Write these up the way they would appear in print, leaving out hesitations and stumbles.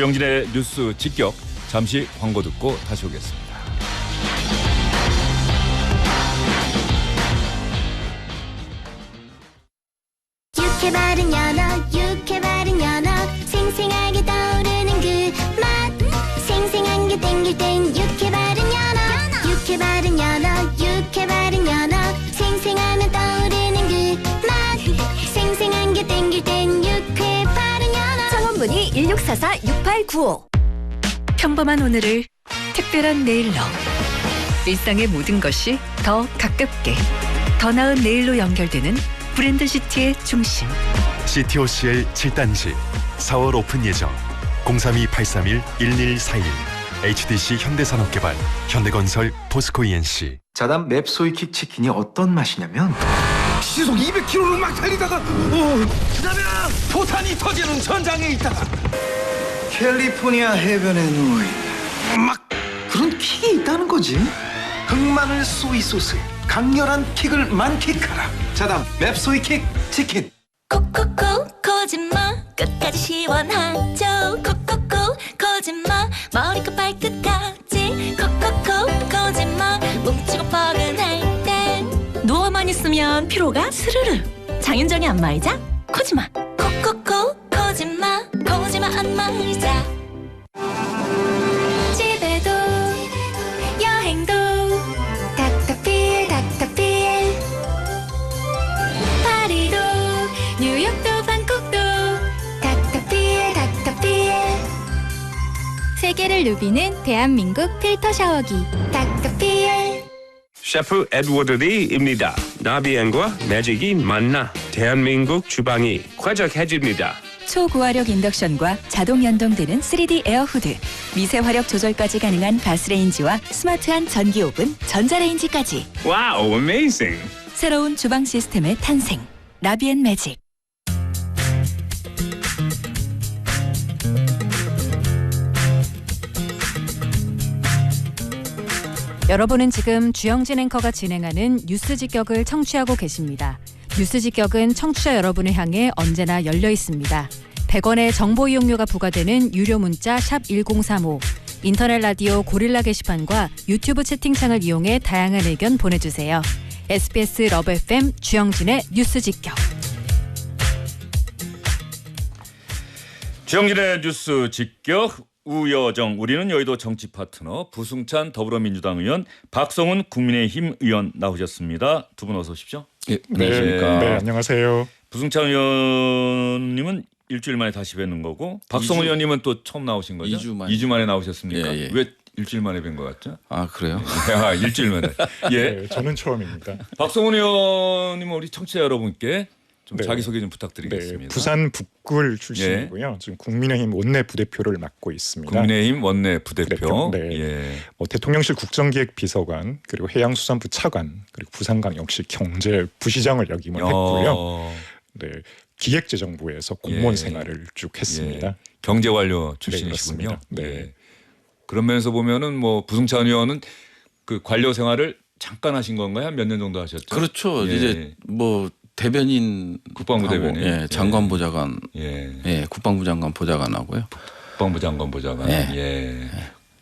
주영진의 뉴스 직격, 잠시 광고 듣고 다시 오겠습니다. 육회 바른 연어, 육회 바른 연어, 생생하게 떠오르는 그 맛. 생생한 게 땡길 땐 육회 바른 연어, 육회 바른 연어, 육회 바른 연어, 생생하면 떠오르는 그 맛. 생생한 게 땡길 땐 육회 바른 연어. 청원문의 1644-6895. 평범한 오늘을 특별한 내일로, 일상의 모든 것이 더 가깝게, 더 나은 내일로 연결되는 브랜드 시티의 중심. CTOCL 7단지 4월 오픈 예정. 032-831-1141 HDC 현대산업개발, 현대건설, 포스코 ENC. 자담 맵소이킥 치킨이 어떤 맛이냐면 시속 200km를 막 달리다가 그다음에 포탄이 터지는 전장에 있다가 캘리포니아 해변에 누워있다 막 그런 킥이 있다는 거지. 흑마늘 소이 소스에 강렬한 킥을 만끽하라. 자담 맵소이킥 치킨. 콕콕콕 거짓말 끝까지 시원하죠. 콕콕콕 거짓말 머리끝 발끝까지 콕콕콕 거짓말 뭉치고 뻐근할 땐 누워만 있으면 피로가 스르르. 장윤정의 안마의자 코지마. 콕콕콕 거짓말 거짓말 안마의자. 집에도 여행도 닥터필 닥터필. 파리도 뉴욕도 방콕도 닥터필 닥터필. 세계를 누비는 대한민국 필터 샤워기 닥터필. 셰프 에드워드 리입니다. 나비엔과 매직이 만나 대한민국 주방이 쾌적해집니다. 초고화력 인덕션과 자동 연동되는 3D 에어후드, 미세 화력 조절까지 가능한 가스레인지와 스마트한 전기 오븐, 전자레인지까지. 와우, 어메이징. 새로운 주방 시스템의 탄생. 나비엔 매직. 여러분은 지금 주영진 앵커가 진행하는 뉴스 직격을 청취하고 계십니다. 뉴스 직격은 청취자 여러분을 향해 언제나 열려 있습니다. 100원의 정보 이용료가 부과되는 유료 문자 샵 1035, 인터넷 라디오 고릴라 게시판과 유튜브 채팅창을 이용해 다양한 의견 보내주세요. SBS 러브 FM 주영진의 뉴스 직격. 주영진의 뉴스 직격, 우여정. 우리는 여의도 정치 파트너 부승찬 더불어민주당 의원, 박성훈 국민의힘 의원 나오셨습니다. 두 분 어서 오십시오. 예, 안녕하십니까. 네, 안녕하세요. 부승찬 의원님은 일주일 만에 다시 뵙는 거고, 박성훈 의원님은 또 처음 나오신 거죠? 2주 만에 나오셨습니까? 예, 예. 왜 일주일 만에 뵌 것 같죠? 아, 그래요? 아, 일주일 만에. 예. 네, 저는 처음입니다. 박성훈 의원님은 우리 청취자 여러분께 좀 네. 자기소개 좀 부탁드리겠습니다. 네, 부산 북굴 출신이고요. 지금 국민의힘 원내 부대표를 맡고 있습니다. 국민의힘 원내 부대표. 네. 예. 대통령실 국정기획 비서관, 그리고 해양수산부 차관, 그리고 부산광역시 경제부시장을 역임을 했고요. 네, 기획재정부에서 공무원 예. 생활을 쭉 했습니다. 예. 경제관료 출신이시군요. 네, 예. 그런 면에서 보면은 뭐 부승찬 의원은 그 관료 생활을 잠깐 하신 건가요? 한 몇 년 정도 하셨죠? 그렇죠. 예. 이제 뭐 대변인, 국방부 대변인, 예, 장관 보좌관, 예, 예, 국방부 장관 보좌관하고요. 국방부 장관 보좌관, 예. 예.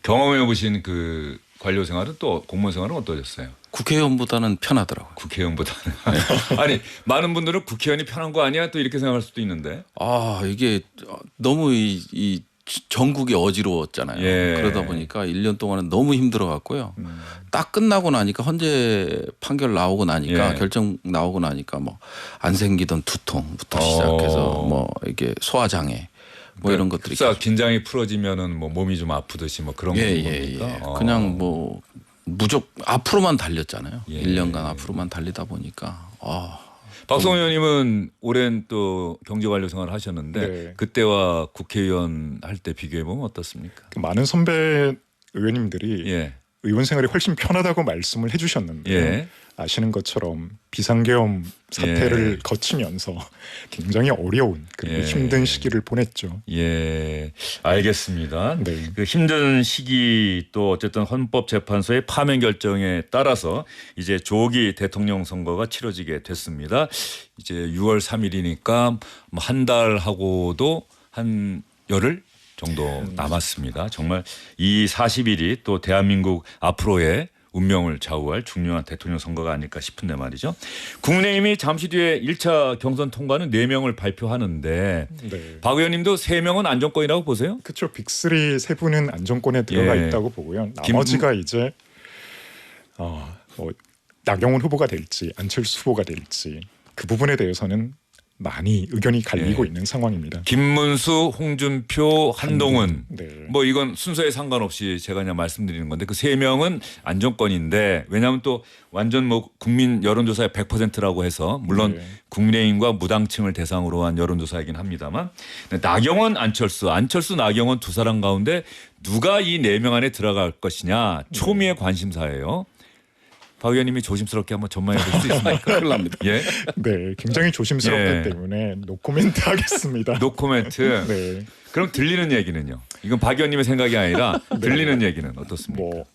경험해 보신 그 관료 생활은 또 공무원 생활은 어떠셨어요? 국회의원보다는 편하더라고요. 국회의원보다는 아니 많은 분들은 국회의원이 편한 거 아니야 또 이렇게 생각할 수도 있는데. 아, 이게 너무 이 전국이 어지러웠잖아요. 예. 그러다 보니까 1년 동안은 너무 힘들어 갖고요. 딱 끝나고 나니까 헌재 판결 나오고 나니까 예. 결정 나오고 나니까 뭐 안 생기던 두통부터 시작해서 뭐 이게 소화장애 뭐 이런 것들이 흡사 긴장이 풀어지면은 뭐 몸이 좀 아프듯이 뭐 그런 겁니까? 그냥 뭐 무조건 앞으로만 달렸잖아요. 예. 1년간 앞으로만 달리다 보니까 박성훈 의원님은 오랜 또 경제관료 생활을 하셨는데 네. 그때와 국회의원 할 때 비교해 보면 어떻습니까? 많은 선배 의원님들이 예. 의원 생활이 훨씬 편하다고 말씀을 해주셨는데요. 예. 아시는 것처럼 비상계엄 사태를 예. 거치면서 굉장히 어려운 그리고 예. 힘든 시기를 보냈죠. 예, 알겠습니다. 네. 그 힘든 시기 또 어쨌든 헌법재판소의 파면 결정에 따라서 이제 조기 대통령 선거가 치러지게 됐습니다. 이제 6월 3일이니까 뭐 한 달 하고도 한 열흘 정도 남았습니다. 정말 이 40일이 또 대한민국 앞으로의 운명을 좌우할 중요한 대통령 선거가 아닐까 싶은데 말이죠. 국민의힘이 잠시 뒤에 1차 경선 통과는 4명을 발표하는데 네. 박 의원님도 3명은 안정권이라고 보세요? 그렇죠. 빅3 세 분은 안정권에 들어가 예. 있다고 보고요. 나머지가 이제 뭐 나경원 후보가 될지 안철수 후보가 될지 그 부분에 대해서는 많이 의견이 갈리고 예. 있는 상황입니다. 김문수, 홍준표, 한동훈. 네. 뭐 이건 순서에 상관없이 제가 그냥 말씀드리는 건데 그 3명은 안정권인데 왜냐하면 또 완전 뭐 국민 여론조사의 100%라고 해서 물론 네. 국민의힘과 무당층을 대상으로 한 여론조사이긴 합니다만 나경원, 안철수, 나경원 두 사람 가운데 누가 이 4명 안에 들어갈 것이냐 초미의 관심사예요. 박 의원님이 조심스럽게 한번 전망해 볼 수 있습니까? 큰일 납니다. 예. 네, 굉장히 조심스럽기 예. 때문에 노코멘트 하겠습니다. 노코멘트. 네, 그럼 들리는 얘기는요? 이건 박 의원님의 생각이 아니라 들리는 얘기는 어떻습니까? 뭐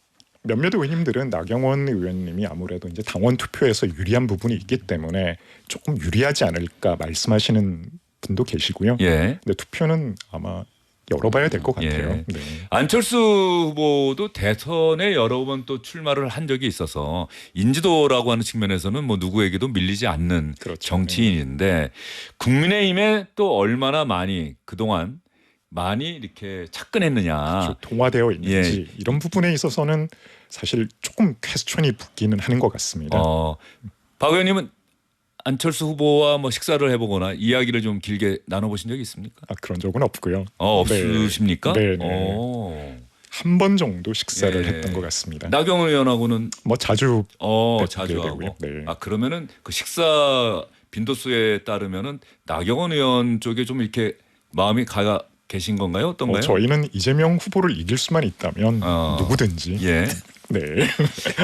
몇몇 의원님들은 나경원 의원님이 아무래도 이제 당원 투표에서 유리한 부분이 있기 때문에 조금 유리하지 않을까 말씀하시는 분도 계시고요. 예. 근데 투표는 아마 열어봐야 될 것 같아요. 예. 네. 안철수 후보도 대선에 여러 번 또 출마를 한 적이 있어서 인지도라고 하는 측면에서는 뭐 누구에게도 밀리지 않는 그렇죠. 정치인인데 국민의힘에 또 얼마나 많이 그동안 많이 이렇게 착근했느냐. 그렇죠. 동화되어 있는지 이런 부분에 있어서는 사실 조금 퀘스천이 붙기는 하는 것 같습니다. 박 의원님은 안철수 후보와 뭐 식사를 해보거나 이야기를 좀 길게 나눠보신 적이 있습니까? 그런 적은 없고요. 없으십니까? 네, 네. 한 번 정도 식사를 예. 했던 것 같습니다. 나경원 의원하고는 뭐 자주 자주 뵙게 하고. 되고요. 네. 그러면은 그 식사 빈도수에 따르면은 나경원 의원 쪽에 좀 이렇게 마음이 가 계신 건가요? 어떤가요? 저희는 이재명 후보를 이길 수만 있다면 누구든지 예. 네.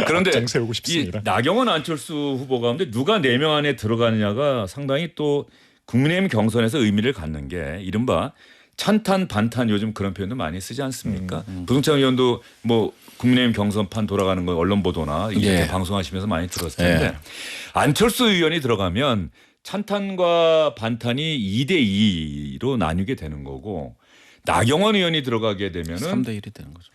그런데 정 세우고 싶습니다. 이 나경원 안철수 후보 가운데 누가 4명 안에 들어가느냐가 상당히 또 국민의힘 경선에서 의미를 갖는 게 이른바 찬탄 반탄 요즘 그런 표현도 많이 쓰지 않습니까? 부승찬 의원도 뭐 국민의힘 경선판 돌아가는 거 언론 보도나 이렇게 예. 방송하시면서 많이 들었을 텐데 예. 안철수 의원이 들어가면 찬탄과 반탄이 2대 2로 나뉘게 되는 거고 나경원 의원이 들어가게 되면은 3대 1이 되는 거죠.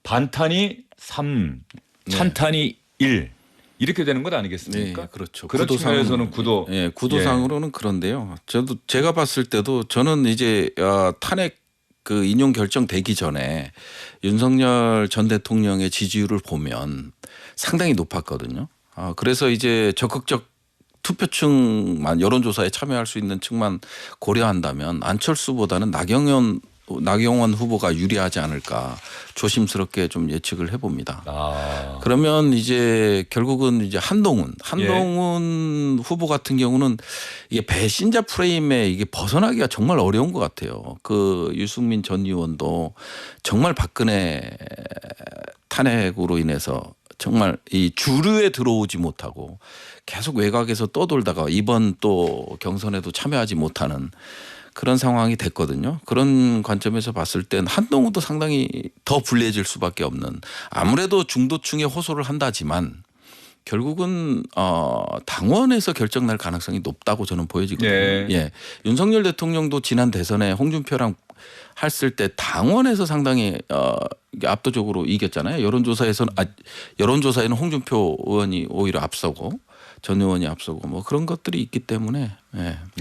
반탄이 3, 찬탄이 1 이렇게 되는 것 아니겠습니까? 네, 그렇죠. 그런 측면에서는 구도. 예, 구도상으로는 그런데요. 제가 봤을 때도 저는 이제 탄핵 그 인용 결정되기 전에 윤석열 전 대통령의 지지율을 보면 상당히 높았거든요. 그래서 이제 적극적 투표층만 여론조사에 참여할 수 있는 층만 고려한다면 안철수보다는 나경원 후보가 유리하지 않을까 조심스럽게 좀 예측을 해봅니다. 그러면 이제 결국은 이제 한동훈 후보 같은 경우는 이게 배신자 프레임에 이게 벗어나기가 정말 어려운 것 같아요. 그 유승민 전 의원도 정말 박근혜 탄핵으로 인해서 정말 이 주류에 들어오지 못하고 계속 외곽에서 떠돌다가 이번 또 경선에도 참여하지 못하는 그런 상황이 됐거든요. 그런 관점에서 봤을 땐 한동훈도 상당히 더 불리해질 수밖에 없는 아무래도 중도층에 호소를 한다지만 결국은 당원에서 결정날 가능성이 높다고 저는 보여지거든요. 예. 윤석열 대통령도 지난 대선에 홍준표랑 했을 때 당원에서 상당히 압도적으로 이겼잖아요. 여론조사에는 홍준표 의원이 오히려 앞서고 전 의원이 앞서고 뭐 그런 것들이 있기 때문에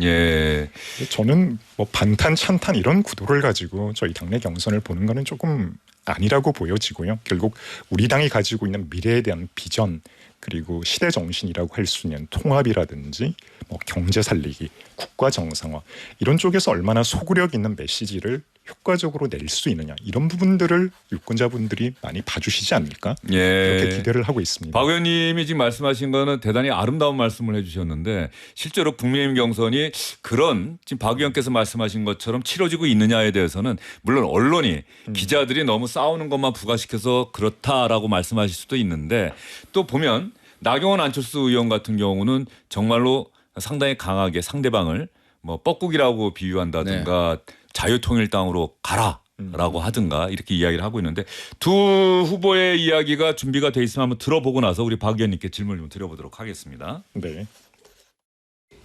예. 저는 뭐 반탄 찬탄 이런 구도를 가지고 저희 당내 경선을 보는 거는 조금 아니라고 보여지고요. 결국 우리 당이 가지고 있는 미래에 대한 비전 그리고 시대 정신이라고 할 수 있는 통합이라든지 뭐 경제 살리기, 국가 정상화 이런 쪽에서 얼마나 소구력 있는 메시지를 효과적으로 낼 수 있느냐 이런 부분들을 유권자분들이 많이 봐주시지 않을까 그렇게 기대를 하고 있습니다. 박 의원님이 지금 말씀하신 거는 대단히 아름다운 말씀을 해주셨는데 실제로 국민의힘 경선이 그런 지금 박 의원께서 말씀하신 것처럼 치러지고 있느냐에 대해서는 물론 언론이 기자들이 너무 싸우는 것만 부각시켜서 그렇다라고 말씀하실 수도 있는데 또 보면 나경원 안철수 의원 같은 경우는 정말로 상당히 강하게 상대방을 뭐 뻐꾸기라고 비유한다든가 자유통일당으로 가라라고 하든가 이렇게 이야기를 하고 있는데 두 후보의 이야기가 준비가 돼 있으면 한번 들어보고 나서 우리 박 의원님께 질문을 좀 드려보도록 하겠습니다. 네.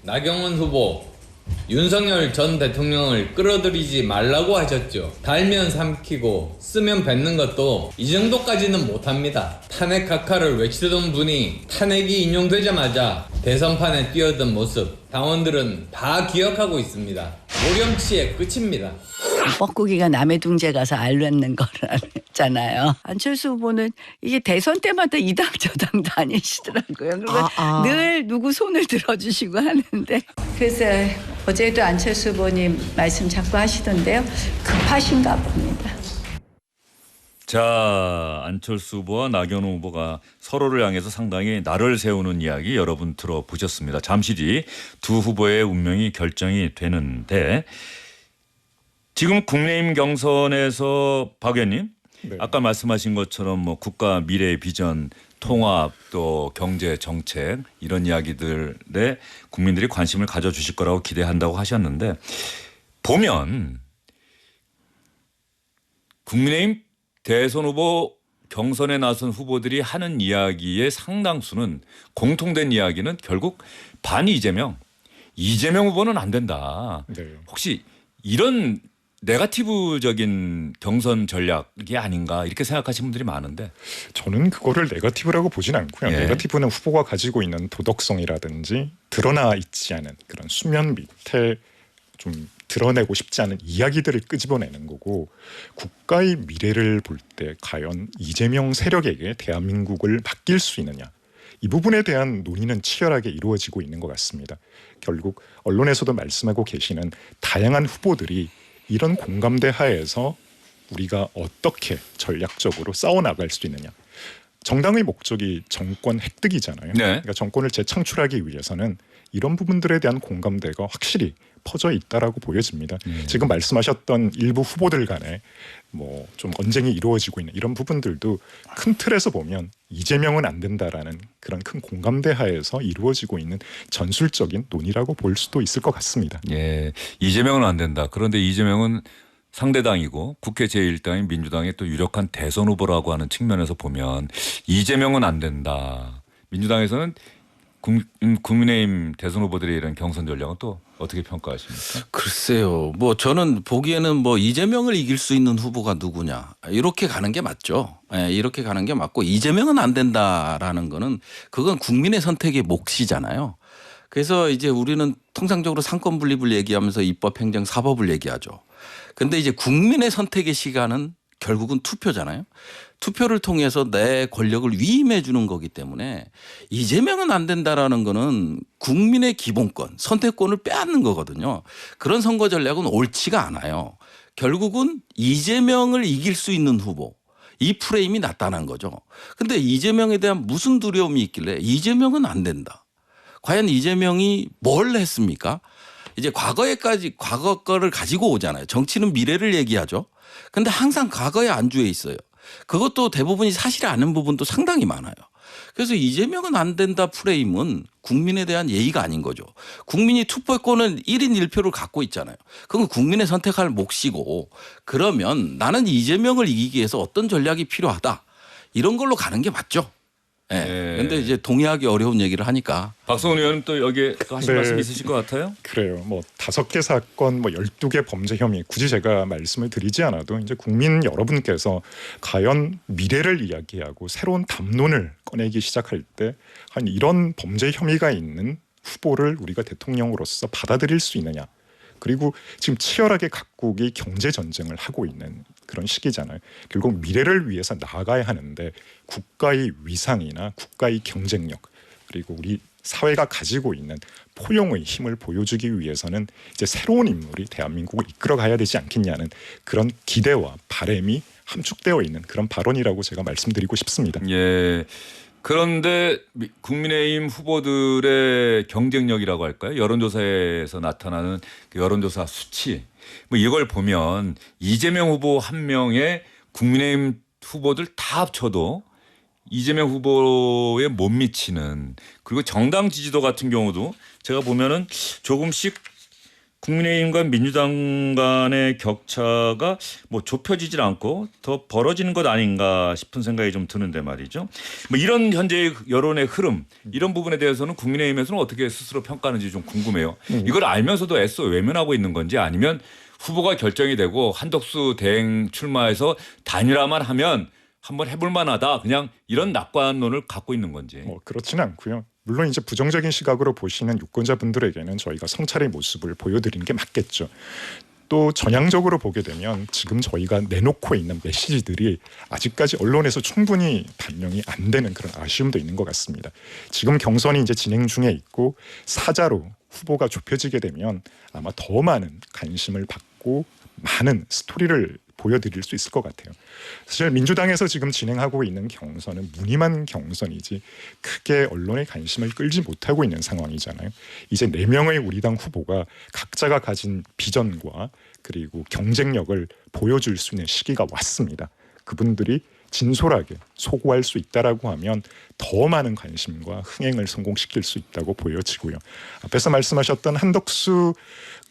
나경원 후보 윤석열 전 대통령을 끌어들이지 말라고 하셨죠. 달면 삼키고 쓰면 뱉는 것도 이 정도까지는 못합니다. 탄핵 각하를 외치던 분이 탄핵이 인용되자마자 대선판에 뛰어든 모습 당원들은 다 기억하고 있습니다. 모렴치의 끝입니다. 뻐꾸기가 남의 둥지에 가서 알렸는 거잖아요. 안철수 후보는 이게 대선 때마다 이 당 저 당 다니시더라고요. 그리고 늘 누구 손을 들어주시고 하는데 그래서 어제도 안철수 후보님 말씀 자꾸 하시던데요. 급하신가 봅니다. 자, 안철수 후보와 나경원 후보가 서로를 향해서 상당히 날을 세우는 이야기 여러분 들어보셨습니다. 잠시 뒤 두 후보의 운명이 결정이 되는데 지금 국민의힘 경선에서 박 의원님 네. 아까 말씀하신 것처럼 뭐 국가 미래의 비전, 통합 또 경제 정책 이런 이야기들에 국민들이 관심을 가져주실 거라고 기대한다고 하셨는데 보면 국민의힘 대선 후보 경선에 나선 후보들이 하는 이야기의 상당수는 공통된 이야기는 결국 반 이재명 후보는 안 된다. 네. 혹시 이런 네거티브적인 경선 전략이 아닌가 이렇게 생각하시는 분들이 많은데 저는 그거를 네거티브라고 보진 않고요. 예. 네거티브는 후보가 가지고 있는 도덕성이라든지 드러나 있지 않은 그런 수면 밑에 좀 드러내고 싶지 않은 이야기들을 끄집어내는 거고 국가의 미래를 볼 때 과연 이재명 세력에게 대한민국을 맡길 수 있느냐 이 부분에 대한 논의는 치열하게 이루어지고 있는 것 같습니다. 결국 언론에서도 말씀하고 계시는 다양한 후보들이 이런 공감대 하에서 우리가 어떻게 전략적으로 싸워나갈 수 있느냐. 정당의 목적이 정권 획득이잖아요. 네. 그러니까 정권을 재창출하기 위해서는 이런 부분들에 대한 공감대가 확실히 퍼져 있다라고 보여집니다. 지금 말씀하셨던 일부 후보들 간에 뭐 좀 언쟁이 이루어지고 있는 이런 부분들도 큰 틀에서 보면 이재명은 안 된다라는 그런 큰 공감대 하에서 이루어지고 있는 전술적인 논의라고 볼 수도 있을 것 같습니다. 예, 이재명은 안 된다. 그런데 이재명은 상대당이고 국회 제1당인 민주당의 또 유력한 대선 후보라고 하는 측면에서 보면 이재명은 안 된다. 민주당에서는 국민의힘 대선 후보들의 이런 경선 전략은 또 어떻게 평가하십니까? 글쎄요. 뭐 저는 보기에는 뭐 이재명을 이길 수 있는 후보가 누구냐 이렇게 가는 게 맞죠. 예, 이렇게 가는 게 맞고 이재명은 안 된다라는 거는 그건 국민의 선택의 몫이잖아요. 그래서 이제 우리는 통상적으로 상권 분립을 얘기하면서 입법, 행정, 사법을 얘기하죠. 근데 이제 국민의 선택의 시간은 결국은 투표잖아요. 투표를 통해서 내 권력을 위임해 주는 거기 때문에 이재명은 안 된다라는 거는 국민의 기본권, 선택권을 빼앗는 거거든요. 그런 선거 전략은 옳지가 않아요. 결국은 이재명을 이길 수 있는 후보. 이 프레임이 나타난 거죠. 근데 이재명에 대한 무슨 두려움이 있길래 이재명은 안 된다. 과연 이재명이 뭘 했습니까? 이제 과거 거를 가지고 오잖아요. 정치는 미래를 얘기하죠. 근데 항상 과거에 안주해 있어요. 그것도 대부분이 사실이 아닌 부분도 상당히 많아요. 그래서 이재명은 안 된다 프레임은 국민에 대한 예의가 아닌 거죠. 국민이 투표권은 1인 1표를 갖고 있잖아요. 그건 국민의 선택할 몫이고 그러면 나는 이재명을 이기기 위해서 어떤 전략이 필요하다. 이런 걸로 가는 게 맞죠. 예. 네. 근데 이제 동의하기 어려운 얘기를 하니까. 박성훈 의원은 또 여기에 또 하실 네. 말씀 있으실 것 같아요? 그래요. 뭐 5개 사건, 뭐 12개 범죄 혐의 굳이 제가 말씀을 드리지 않아도 이제 국민 여러분께서 과연 미래를 이야기하고 새로운 담론을 꺼내기 시작할 때 한 이런 범죄 혐의가 있는 후보를 우리가 대통령으로서 받아들일 수 있느냐. 그리고 지금 치열하게 각국이 경제 전쟁을 하고 있는 그런 시기잖아요. 결국 미래를 위해서 나아가야 하는데 국가의 위상이나 국가의 경쟁력 그리고 우리 사회가 가지고 있는 포용의 힘을 보여주기 위해서는 이제 새로운 인물이 대한민국을 이끌어가야 되지 않겠냐는 그런 기대와 바람이 함축되어 있는 그런 발언이라고 제가 말씀드리고 싶습니다. 예. 그런데 국민의힘 후보들의 경쟁력이라고 할까요? 여론조사에서 나타나는 그 여론조사 수치. 뭐 이걸 보면 이재명 후보 한 명에 국민의힘 후보들 다 합쳐도 이재명 후보에 못 미치는 그리고 정당 지지도 같은 경우도 제가 보면은 조금씩 국민의힘과 민주당 간의 격차가 뭐 좁혀지질 않고 더 벌어지는 것 아닌가 싶은 생각이 좀 드는데 말이죠. 뭐 이런 현재의 여론의 흐름 이런 부분에 대해서는 국민의힘에서는 어떻게 스스로 평가하는지 좀 궁금해요. 이걸 알면서도 애써 외면하고 있는 건지 아니면 후보가 결정이 되고 한덕수 대행 출마해서 단일화만 하면 한번 해볼 만하다. 그냥 이런 낙관론을 갖고 있는 건지. 그렇지는 않고요. 물론 이제 부정적인 시각으로 보시는 유권자분들에게는 저희가 성찰의 모습을 보여드리는 게 맞겠죠. 또 전향적으로 보게 되면 지금 저희가 내놓고 있는 메시지들이 아직까지 언론에서 충분히 반영이 안 되는 그런 아쉬움도 있는 것 같습니다. 지금 경선이 이제 진행 중에 있고 사자로 후보가 좁혀지게 되면 아마 더 많은 관심을 받고 많은 스토리를 보여드릴 수 있을 것 같아요. 사실 민주당에서 지금 진행하고 있는 경선은 무늬만 경선이지 크게 언론의 관심을 끌지 못하고 있는 상황이잖아요. 이제 4명의 우리 당 후보가 각자가 가진 비전과 그리고 경쟁력을 보여줄 수 있는 시기가 왔습니다. 그분들이 진솔하게 소구할 수 있다라고 하면 더 많은 관심과 흥행을 성공시킬 수 있다고 보여지고요. 앞에서 말씀하셨던 한덕수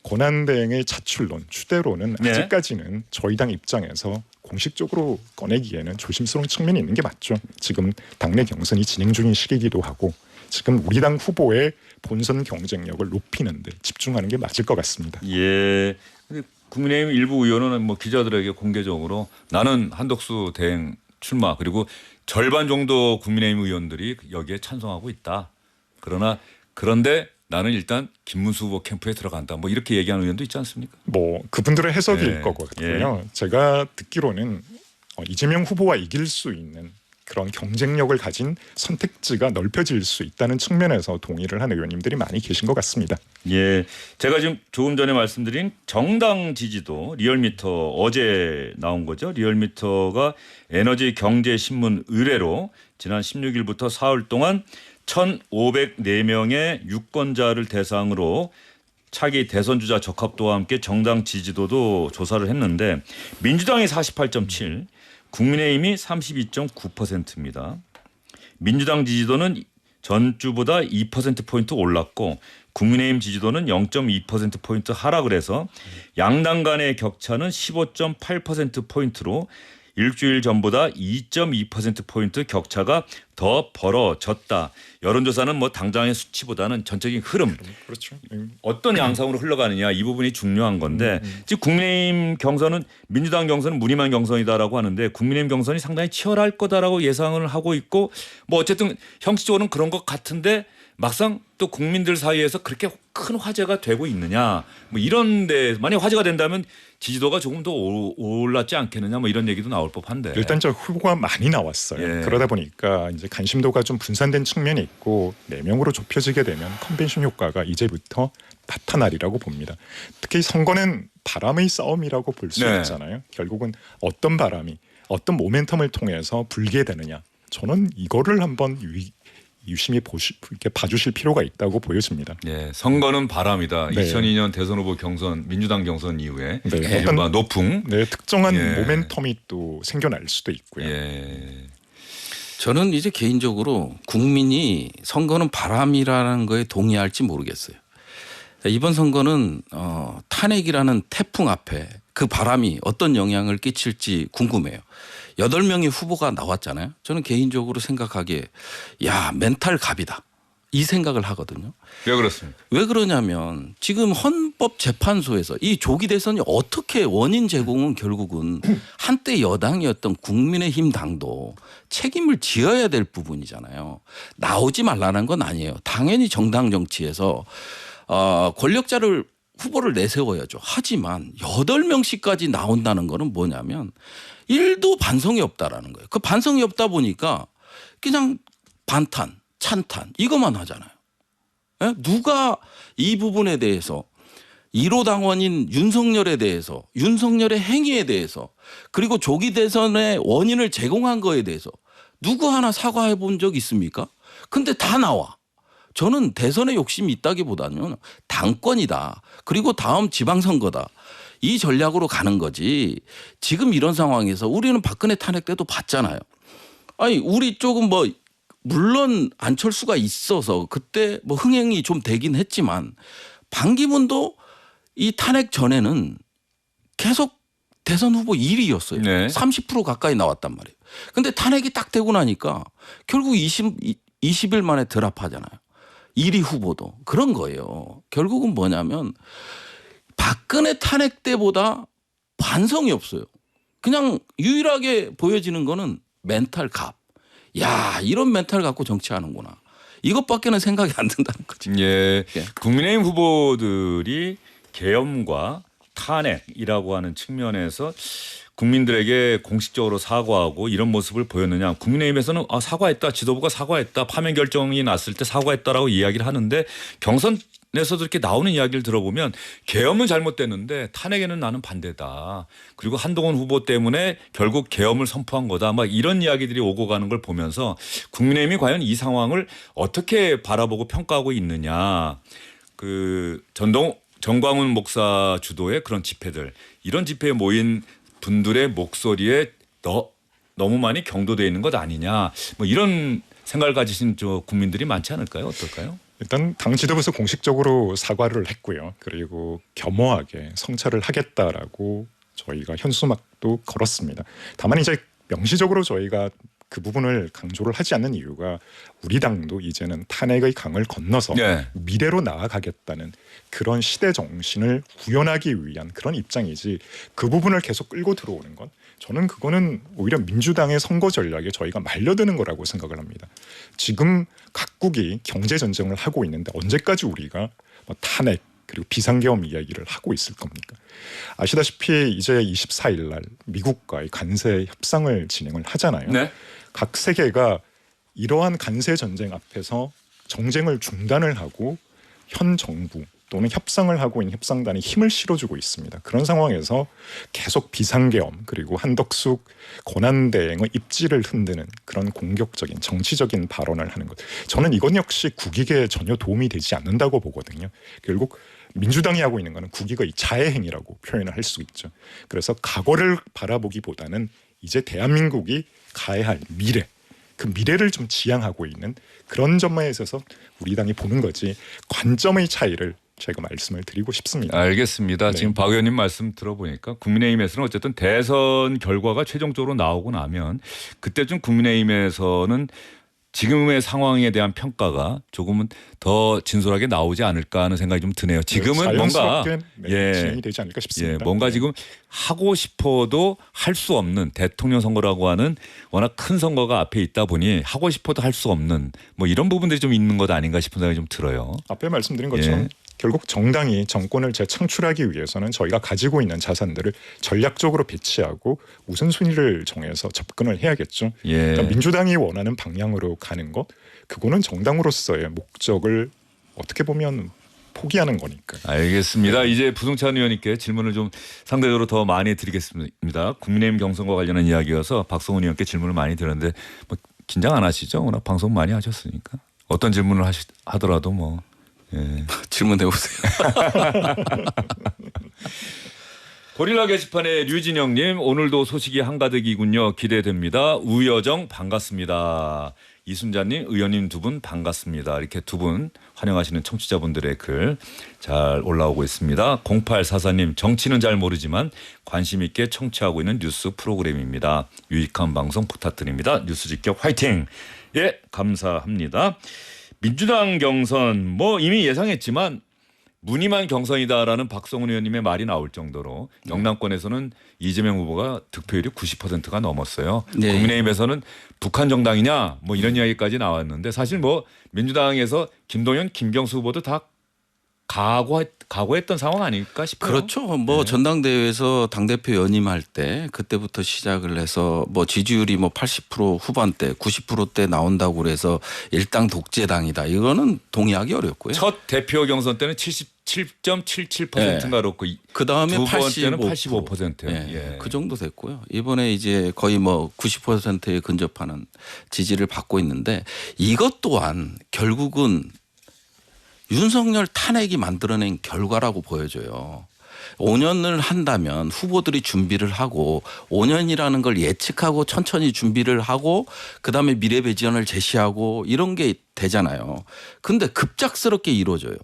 권한대행의 자출론, 추대론은 아직까지는 저희 당 입장에서 공식적으로 꺼내기에는 조심스러운 측면이 있는 게 맞죠. 지금 당내 경선이 진행 중인 시기이기도 하고 지금 우리 당 후보의 본선 경쟁력을 높이는 데 집중하는 게 맞을 것 같습니다. 예. 근데 국민의힘 일부 의원은 뭐 기자들에게 공개적으로 나는 한덕수 대행 출마 그리고 절반 정도 국민의힘 의원들이 여기에 찬성하고 있다. 그런데 나는 일단 김문수 후보 캠프에 들어간다. 뭐 이렇게 얘기하는 의원도 있지 않습니까? 뭐 그분들의 해석일 것 같고요. 제가 듣기로는 이재명 후보와 이길 수 있는 그런 경쟁력을 가진 선택지가 넓혀질 수 있다는 측면에서 동의를 한 의원님들이 많이 계신 것 같습니다. 예, 제가 지금 조금 전에 말씀드린 정당 지지도 리얼미터 어제 나온 거죠. 리얼미터가 에너지 경제 신문 의뢰로 지난 16일부터 사흘 동안 1,504명의 유권자를 대상으로 차기 대선 주자 적합도와 함께 정당 지지도도 조사를 했는데 민주당이 48.7, 국민의힘이 32.9%입니다. 민주당 지지도는 전주보다 2%포인트 올랐고 국민의힘 지지도는 0.2%포인트 하락을 해서 양당 간의 격차는 15.8%포인트로 일주일 전보다 2.2%포인트 격차가 더 벌어졌다. 여론조사는 뭐 당장의 수치보다는 전적인 흐름. 그렇죠. 어떤 양상으로 흘러가느냐 이 부분이 중요한 건데 즉 국민의힘 경선은 민주당 경선은 무늬만 경선이다라고 하는데 국민의힘 경선이 상당히 치열할 거다라고 예상을 하고 있고 뭐 어쨌든 형식적으로는 그런 것 같은데 막상 또 국민들 사이에서 그렇게 큰 화제가 되고 있느냐 뭐 이런데 만약 화제가 된다면 지지도가 조금 더 올랐지 않겠느냐 뭐 이런 얘기도 나올 법한데 일단 저 후보가 많이 나왔어요. 그러다 보니까 이제 관심도가 좀 분산된 측면이 있고 4명으로 좁혀지게 되면 컨벤션 효과가 이제부터 나타나리라고 봅니다. 특히 선거는 바람의 싸움이라고 볼 수 있잖아요. 결국은 어떤 바람이 어떤 모멘텀을 통해서 불게 되느냐. 저는 이거를 한번 유심히 이렇게 봐주실 필요가 있다고 보여집니다. 예, 선거는 바람이다. 2002년 대선 후보 경선, 민주당 경선 이후에 어떤 노풍, 특정한 모멘텀이 또 생겨날 수도 있고요. 저는 이제 개인적으로 국민이 선거는 바람이라는 거에 동의할지 모르겠어요. 이번 선거는 탄핵이라는 태풍 앞에 그 바람이 어떤 영향을 끼칠지 궁금해요. 8명의 후보가 나왔잖아요. 저는 개인적으로 생각하기에 야 멘탈 갑이다. 이 생각을 하거든요. 왜 그렇습니까? 왜 그러냐면 지금 헌법재판소에서 이 조기 대선이 어떻게 원인 제공은 결국은 한때 여당이었던 국민의힘 당도 책임을 지어야 될 부분이잖아요. 나오지 말라는 건 아니에요. 당연히 정당 정치에서 권력자를 후보를 내세워야죠. 하지만 8명씩까지 나온다는 거는 뭐냐면 1도 반성이 없다라는 거예요. 그 반성이 없다 보니까 그냥 반탄, 찬탄 이것만 하잖아요. 예? 누가 이 부분에 대해서 1호 당원인 윤석열에 대해서 윤석열의 행위에 대해서 그리고 조기 대선의 원인을 제공한 거에 대해서 누구 하나 사과해 본 적 있습니까? 근데 다 나와. 저는 대선에 욕심이 있다기보다는 당권이다. 그리고 다음 지방선거다. 이 전략으로 가는 거지. 지금 이런 상황에서 우리는 박근혜 탄핵 때도 봤잖아요. 아니 우리 쪽은 뭐 물론 안철수가 있어서 그때 뭐 흥행이 좀 되긴 했지만 반기문도 이 탄핵 전에는 계속 대선 후보 1위였어요. 네. 30% 가까이 나왔단 말이에요. 근데 탄핵이 딱 되고 나니까 결국 20일 만에 드랍하잖아요. 1위 후보도. 그런 거예요. 결국은 뭐냐면 박근혜 탄핵 때보다 반성이 없어요. 그냥 유일하게 보여지는 거는 멘탈 갑. 야, 이런 멘탈 갖고 정치하는구나. 이것밖에는 생각이 안 든다는 거지. 예. 예. 국민의힘 후보들이 계엄과 탄핵이라고 하는 측면에서 국민들에게 공식적으로 사과하고 이런 모습을 보였느냐. 국민의힘에서는 사과했다. 지도부가 사과했다. 파면 결정이 났을 때 사과했다라고 이야기를 하는데 경선에서도 이렇게 나오는 이야기를 들어보면 계엄은 잘못됐는데 탄핵에는 나는 반대다. 그리고 한동훈 후보 때문에 결국 계엄을 선포한 거다. 막 이런 이야기들이 오고 가는 걸 보면서 국민의힘이 과연 이 상황을 어떻게 바라보고 평가하고 있느냐. 정광훈 목사 주도의 그런 집회들, 이런 집회에 모인 분들의 목소리에 너무 많이 경도되어 있는 것 아니냐. 뭐 이런 생각을 가지신 국민들이 많지 않을까요? 어떨까요? 일단 당 지도부에서 공식적으로 사과를 했고요. 그리고 겸허하게 성찰을 하겠다라고 저희가 현수막도 걸었습니다. 다만 이제 명시적으로 저희가 그 부분을 강조를 하지 않는 이유가 우리 당도 이제는 탄핵의 강을 건너서 네. 미래로 나아가겠다는 그런 시대 정신을 구현하기 위한 그런 입장이지, 그 부분을 계속 끌고 들어오는 건 저는 그거는 오히려 민주당의 선거 전략에 저희가 말려드는 거라고 생각을 합니다. 지금 각국이 경제 전쟁을 하고 있는데 언제까지 우리가 뭐 탄핵 그리고 비상계엄 이야기를 하고 있을 겁니까? 아시다시피 이제 24일 날 미국과의 간세 협상을 진행을 하잖아요. 네. 각 세계가 이러한 간세 전쟁 앞에서 정쟁을 중단을 하고 현 정부 또는 협상을 하고 있는 협상단이 힘을 실어주고 있습니다. 그런 상황에서 계속 비상계엄 그리고 한덕수 권한대행의 입지를 흔드는 그런 공격적인 정치적인 발언을 하는 것, 저는 이건 역시 국익에 전혀 도움이 되지 않는다고 보거든요. 결국 민주당이 하고 있는 것은 국익의 자해행위라고 표현을 할 수 있죠. 그래서 과거를 바라보기보다는 이제 대한민국이 가야 할 미래, 그 미래를 좀 지향하고 있는 그런 점에 있어서 우리 당이 보는 거지, 관점의 차이를 제가 말씀을 드리고 싶습니다. 알겠습니다. 네. 지금 박 의원님 말씀 들어보니까 국민의힘에서는 어쨌든 대선 결과가 최종적으로 나오고 나면 그때쯤 국민의힘에서는 지금의 상황에 대한 평가가 조금은 더 진솔하게 나오지 않을까 하는 생각이 좀 드네요. 지금은 뭔가 진행이 되지 않을까 싶습니다. 뭔가 지금 하고 싶어도 할 수 없는 대통령 선거라고 하는 워낙 큰 선거가 앞에 있다 보니 하고 싶어도 할 수 없는 뭐 이런 부분들이 좀 있는 것 아닌가 싶은 생각이 좀 들어요. 앞에 말씀드린 것처럼 결국 정당이 정권을 재창출하기 위해서는 저희가 가지고 있는 자산들을 전략적으로 배치하고 우선순위를 정해서 접근을 해야겠죠. 그러니까 민주당이 원하는 방향으로 가는 것, 그거는 정당으로서의 목적을 어떻게 보면 포기하는 거니까. 알겠습니다. 이제 부동찬 의원님께 질문을 좀 상대적으로 더 많이 드리겠습니다. 국민의힘 경선과 관련한 이야기여서 박성훈 의원께 질문을 많이 드렸는데 뭐 긴장 안 하시죠? 워낙 방송 많이 하셨으니까. 어떤 질문을 하더라도 뭐. 질문해 보세요. 고릴라 게시판의 류진영님, 오늘도 소식이 한가득이군요. 기대됩니다. 우여정 반갑습니다. 이순자님, 의원님 두 분 반갑습니다. 이렇게 두 분 환영하시는 청취자분들의 글 잘 올라오고 있습니다. 0844님, 정치는 잘 모르지만 관심 있게 청취하고 있는 뉴스 프로그램입니다. 유익한 방송 부탁드립니다. 뉴스 직격 화이팅! 예, 감사합니다. 민주당 경선 뭐 이미 예상했지만 무늬만 경선이다라는 박성훈 의원님의 말이 나올 정도로 영남권에서는 이재명 후보가 득표율이 90%가 넘었어요. 네. 국민의힘에서는 북한 정당이냐 뭐 이런 이야기까지 나왔는데 사실 뭐 민주당에서 김동연, 김경수 후보도 다 각오했던 상황 아닐까 싶어요. 그렇죠. 뭐 전당대회에서 당대표 연임할 때 그때부터 시작을 해서 뭐 지지율이 뭐 80% 후반대 90%대 나온다고 그래서 일당 독재당이다. 이거는 동의하기 어렵고요. 첫 대표 경선 때는 77.77%인가 그렇고 그다음에 두 번째는 85%. 그 정도 됐고요. 이번에 이제 거의 뭐 90%에 근접하는 지지를 받고 있는데 이것 또한 결국은 윤석열 탄핵이 만들어낸 결과라고 보여져요. 5년을 한다면 후보들이 준비를 하고 5년이라는 걸 예측하고 천천히 준비를 하고 그다음에 미래 비전을 제시하고 이런 게 되잖아요. 근데 급작스럽게 이루어져요.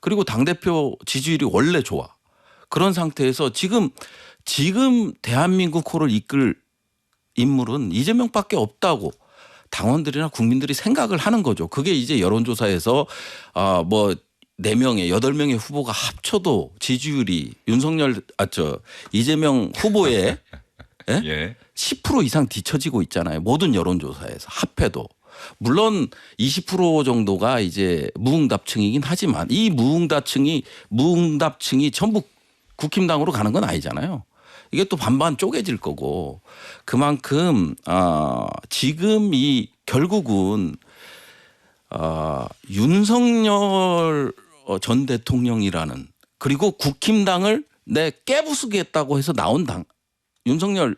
그리고 당대표 지지율이 원래 좋아. 그런 상태에서 지금 대한민국 코를 이끌 인물은 이재명밖에 없다고 당원들이나 국민들이 생각을 하는 거죠. 그게 이제 여론조사에서 뭐 4명의 8명의 후보가 합쳐도 지지율이 이재명 후보의 예. 10% 이상 뒤처지고 있잖아요. 모든 여론조사에서 합해도. 물론 20% 정도가 이제 무응답층이긴 하지만 이 무응답층이 전부 국힘당으로 가는 건 아니잖아요. 이게 또 반반 쪼개질 거고 그만큼 지금 이 결국은 윤석열 전 대통령이라는 그리고 국힘당을 깨부수겠다고 해서 나온 당 윤석열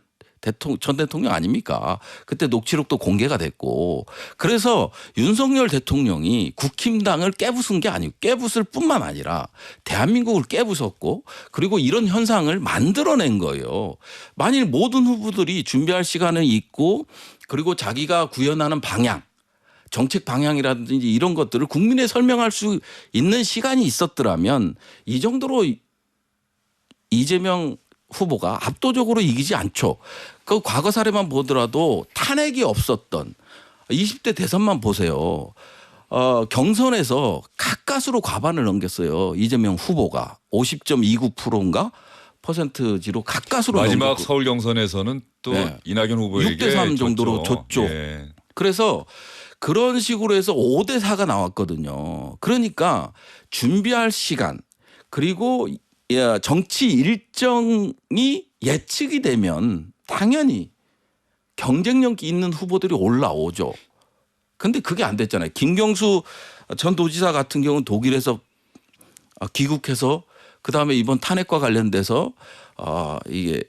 전 대통령 아닙니까? 그때 녹취록도 공개가 됐고 그래서 윤석열 대통령이 국힘당을 깨부순 게 아니고 깨부술 뿐만 아니라 대한민국을 깨부쉈고 그리고 이런 현상을 만들어낸 거예요. 만일 모든 후보들이 준비할 시간은 있고 그리고 자기가 구현하는 방향 정책 방향이라든지 이런 것들을 국민에 설명할 수 있는 시간이 있었더라면 이 정도로 이재명 후보가 압도적으로 이기지 않죠. 그 과거 사례만 보더라도 탄핵이 없었던 20대 대선만 보세요. 경선에서 가까스로 과반을 넘겼어요. 이재명 후보가 50.29%인가 퍼센트지로 가까스로 마지막 넘겼고. 서울 경선에서는 또 이낙연 후보에게 6대3 정도로 줬죠. 예. 그래서 그런 식으로 해서 5대4가 나왔거든요. 그러니까 준비할 시간 그리고 정치 일정이 예측이 되면 당연히 경쟁력 있는 후보들이 올라오죠. 근데 그게 안 됐잖아요. 김경수 전 도지사 같은 경우는 독일에서 귀국해서 그다음에 이번 탄핵과 관련돼서 이게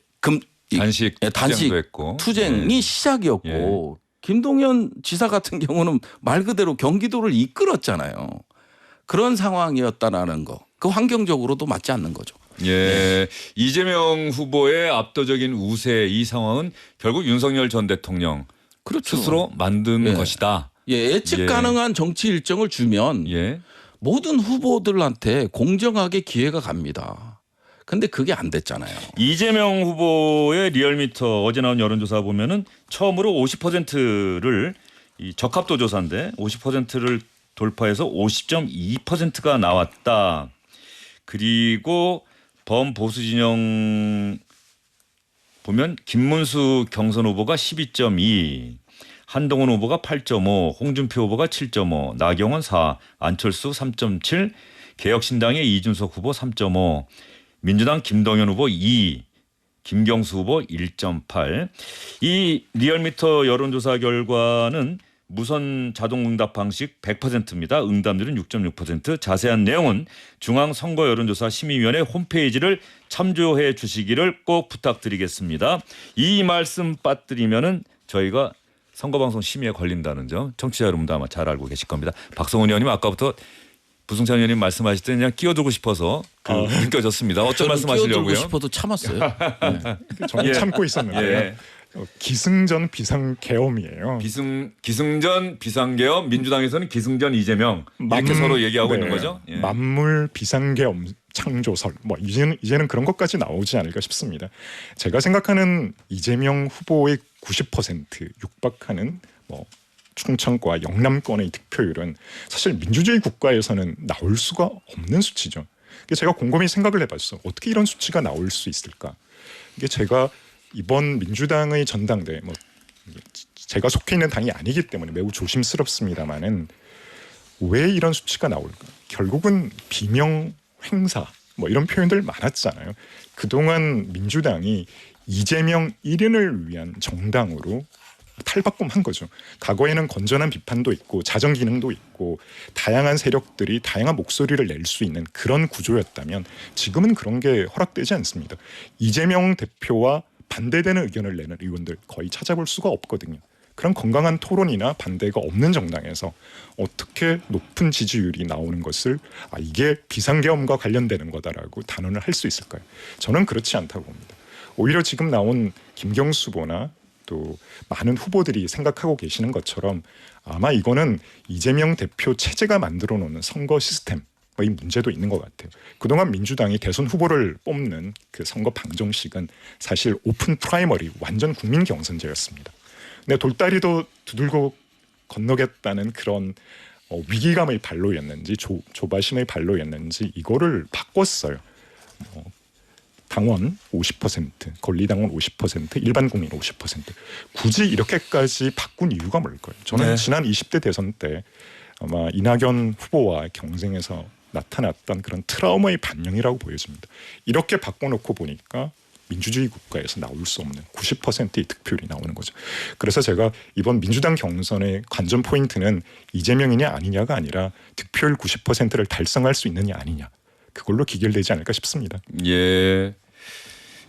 단식 했고. 투쟁이 시작이었고 김동연 지사 같은 경우는 말 그대로 경기도를 이끌었잖아요. 그런 상황이었다라는 거. 그 환경적으로도 맞지 않는 거죠. 예. 이재명 후보의 압도적인 우세 이 상황은 결국 윤석열 전 대통령 그렇죠. 스스로 만든 것이다. 예측 가능한 정치 일정을 주면 모든 후보들한테 공정하게 기회가 갑니다. 근데 그게 안 됐잖아요. 이재명 후보의 리얼미터 어제 나온 여론조사 보면은 처음으로 50%를 이 적합도 조사인데 50%를 돌파해서 50.2%가 나왔다. 그리고 범보수 진영 보면 김문수 경선 후보가 12.2, 한동훈 후보가 8.5, 홍준표 후보가 7.5, 나경원 4, 안철수 3.7, 개혁신당의 이준석 후보 3.5, 민주당 김동연 후보 2, 김경수 후보 1.8. 이 리얼미터 여론조사 결과는 무선 자동응답 방식 100%입니다. 응답률은 6.6%. 자세한 내용은 중앙선거여론조사 심의위원회 홈페이지를 참조해 주시기를 꼭 부탁드리겠습니다. 이 말씀 빠뜨리면은 저희가 선거방송 심의에 걸린다는 점 청취자 여러분도 아마 잘 알고 계실 겁니다. 박성훈 의원님 아까부터 부승찬 의원님 말씀하실 때 그냥 끼어들고 싶어서 느껴졌습니다. 어떤 말씀하시려고요? 끼어들고 싶어도 참았어요. 저는 참고 있었는데요. 기승전 비상계엄이에요. 기승전 비상계엄, 민주당에서는 기승전 이재명 이렇게 서로 얘기하고 있는 거죠. 만물 비상계엄 창조설 뭐 이제는 그런 것까지 나오지 않을까 싶습니다. 제가 생각하는 이재명 후보의 90% 육박하는 뭐 충청과 영남권의 득표율은 사실 민주주의 국가에서는 나올 수가 없는 수치죠. 제가 곰곰이 생각을 해봤어. 어떻게 이런 수치가 나올 수 있을까? 이게 제가 이번 민주당의 전당대 뭐 제가 속해 있는 당이 아니기 때문에 매우 조심스럽습니다만은 왜 이런 수치가 나올까? 결국은 비명 횡사 뭐 이런 표현들 많았잖아요. 그동안 민주당이 이재명 1인을 위한 정당으로 탈바꿈한 거죠. 과거에는 건전한 비판도 있고 자정 기능도 있고 다양한 세력들이 다양한 목소리를 낼 수 있는 그런 구조였다면 지금은 그런 게 허락되지 않습니다. 이재명 대표와 반대되는 의견을 내는 의원들 거의 찾아볼 수가 없거든요. 그런 건강한 토론이나 반대가 없는 정당에서 어떻게 높은 지지율이 나오는 것을 이게 비상계엄과 관련되는 거다라고 단언을 할 수 있을까요? 저는 그렇지 않다고 봅니다. 오히려 지금 나온 김경수 후보나 또 많은 후보들이 생각하고 계시는 것처럼 아마 이거는 이재명 대표 체제가 만들어 놓는 선거 시스템 문제도 있는 것 같아요. 그동안 민주당이 대선 후보를 뽑는 그 선거 방정식은 사실 오픈 프라이머리 완전 국민 경선제였습니다. 근데 돌다리도 두들고 건너겠다는 그런 위기감의 발로였는지 조바심의 발로였는지 이거를 바꿨어요. 당원 50%, 권리당원 50%, 일반 국민 50%. 굳이 이렇게까지 바꾼 이유가 뭘까요? 저는 지난 20대 대선 때 아마 이낙연 후보와 경쟁에서 나타났던 그런 트라우마의 반영이라고 보여집니다. 이렇게 바꿔놓고 보니까 민주주의 국가에서 나올 수 없는 90%의 득표율이 나오는 거죠. 그래서 제가 이번 민주당 경선의 관전 포인트는 이재명이냐 아니냐가 아니라 득표율 90%를 달성할 수 있느냐 아니냐. 그걸로 기결되지 않을까 싶습니다. 예.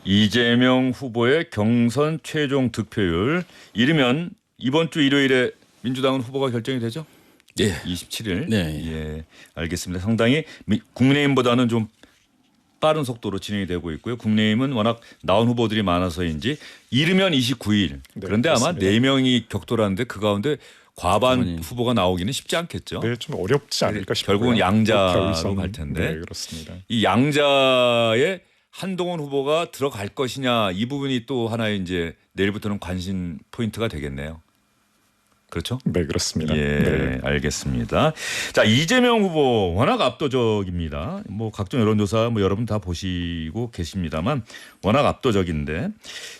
이재명 후보의 경선 최종 득표율 이르면 이번 주 일요일에 민주당은 후보가 결정이 되죠? 예. 27일. 네. 예. 알겠습니다. 상당히 국민의힘보다는 좀 빠른 속도로 진행이 되고 있고요. 국민의힘은 워낙 나온 후보들이 많아서인지 이르면 29일. 그런데 아마 4명이 격돌하는데 그 가운데 과반 후보가 나오기는 쉽지 않겠죠. 네, 좀 어렵지 않을까 싶고요. 결국은 양자로 갈 텐데. 네, 그렇습니다. 이 양자에 한동훈 후보가 들어갈 것이냐 이 부분이 또 하나의 이제 내일부터는 관심 포인트가 되겠네요. 그렇죠? 네, 그렇습니다. 예, 네. 알겠습니다. 자, 이재명 후보 워낙 압도적입니다. 뭐 각종 여론조사 뭐 여러분 다 보시고 계십니다만 워낙 압도적인데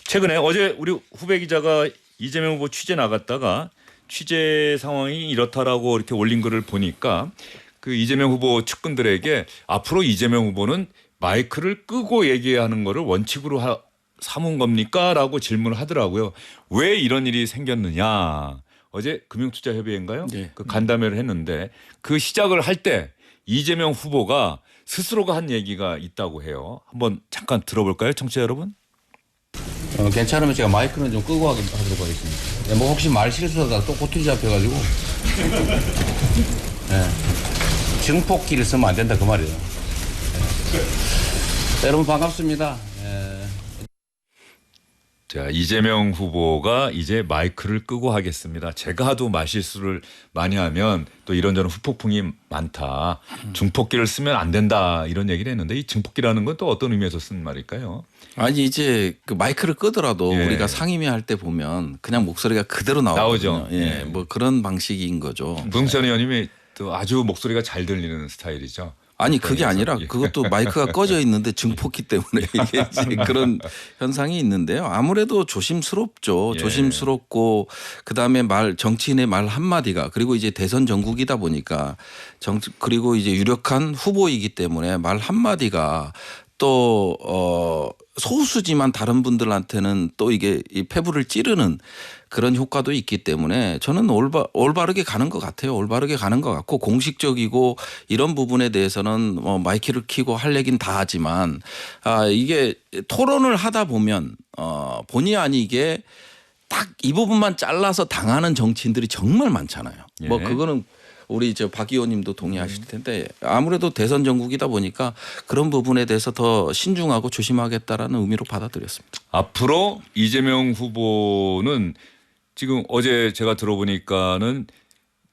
최근에 어제 우리 후배 기자가 이재명 후보 취재 나갔다가 취재 상황이 이렇다라고 이렇게 올린 글을 보니까 그 이재명 후보 측근들에게 앞으로 이재명 후보는 마이크를 끄고 얘기하는 거를 원칙으로 삼은 겁니까? 라고 질문을 하더라고요. 왜 이런 일이 생겼느냐. 어제 금융투자협의회인가요? 네. 그 간담회를 했는데 그 시작을 할 때 이재명 후보가 스스로가 한 얘기가 있다고 해요. 한번 잠깐 들어볼까요? 청취자 여러분? 괜찮으면 제가 마이크는 좀 끄고 하도록 하겠습니다. 뭐 혹시 말 실수하다가 또 꼬투리 잡혀가지고 네. 증폭기를 쓰면 안 된다 그 말이에요. 네. 여러분 반갑습니다. 네. 자, 이재명 후보가 이제 마이크를 끄고 하겠습니다. 제가 하도 말실수를 많이 하면 또 이런저런 후폭풍이 많다. 증폭기를 쓰면 안 된다 이런 얘기를 했는데 이 증폭기라는 건 또 어떤 의미에서 쓴 말일까요? 아니 이제 그 마이크를 끄더라도 예. 우리가 상임위 할 때 보면 그냥 목소리가 그대로 나오거든요. 나오죠. 예, 예. 뭐 그런 방식인 거죠. 부흥천 의원님이 또 아주 목소리가 잘 들리는 스타일이죠. 아니 그게 아니라 그것도 마이크가 꺼져 있는데 증폭기 때문에 이게 이제 그런 현상이 있는데요. 아무래도 조심스럽죠. 예. 조심스럽고 그다음에 정치인의 말 한마디가 그리고 이제 대선 전국이다 보니까 그리고 이제 유력한 후보이기 때문에 말 한마디가 또 소수지만 다른 분들한테는 또 이게 이 폐부를 찌르는 그런 효과도 있기 때문에 저는 올바르게 가는 것 같아요. 올바르게 가는 것 같고 공식적이고 이런 부분에 대해서는 마이크를 켜고 할 얘기는 다 하지만 이게 토론을 하다 보면 본의 아니게 딱 이 부분만 잘라서 당하는 정치인들이 정말 많잖아요. 예. 뭐 그거는 우리 박 의원님도 동의하실 텐데 아무래도 대선 전국이다 보니까 그런 부분에 대해서 더 신중하고 조심하겠다라는 의미로 받아들였습니다. 앞으로 이재명 후보는 지금 어제 제가 들어보니까는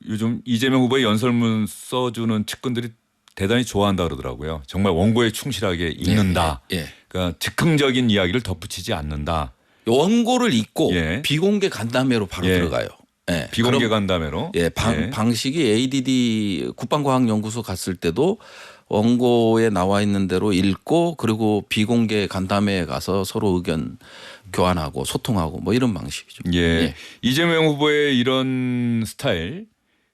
요즘 이재명 후보의 연설문 써주는 측근들이 대단히 좋아한다 그러더라고요. 정말 원고에 충실하게 읽는다. 예. 그러니까 즉흥적인 이야기를 덧붙이지 않는다. 원고를 읽고 예. 비공개 간담회로 바로 예. 들어가요. 예. 비공개 간담회로. 예, 방식이 ADD 국방과학연구소 갔을 때도 원고에 나와 있는 대로 읽고 그리고 비공개 간담회에 가서 서로 의견 교환하고 소통하고 뭐 이런 방식이죠. 예. 이재명 후보의 이런 스타일,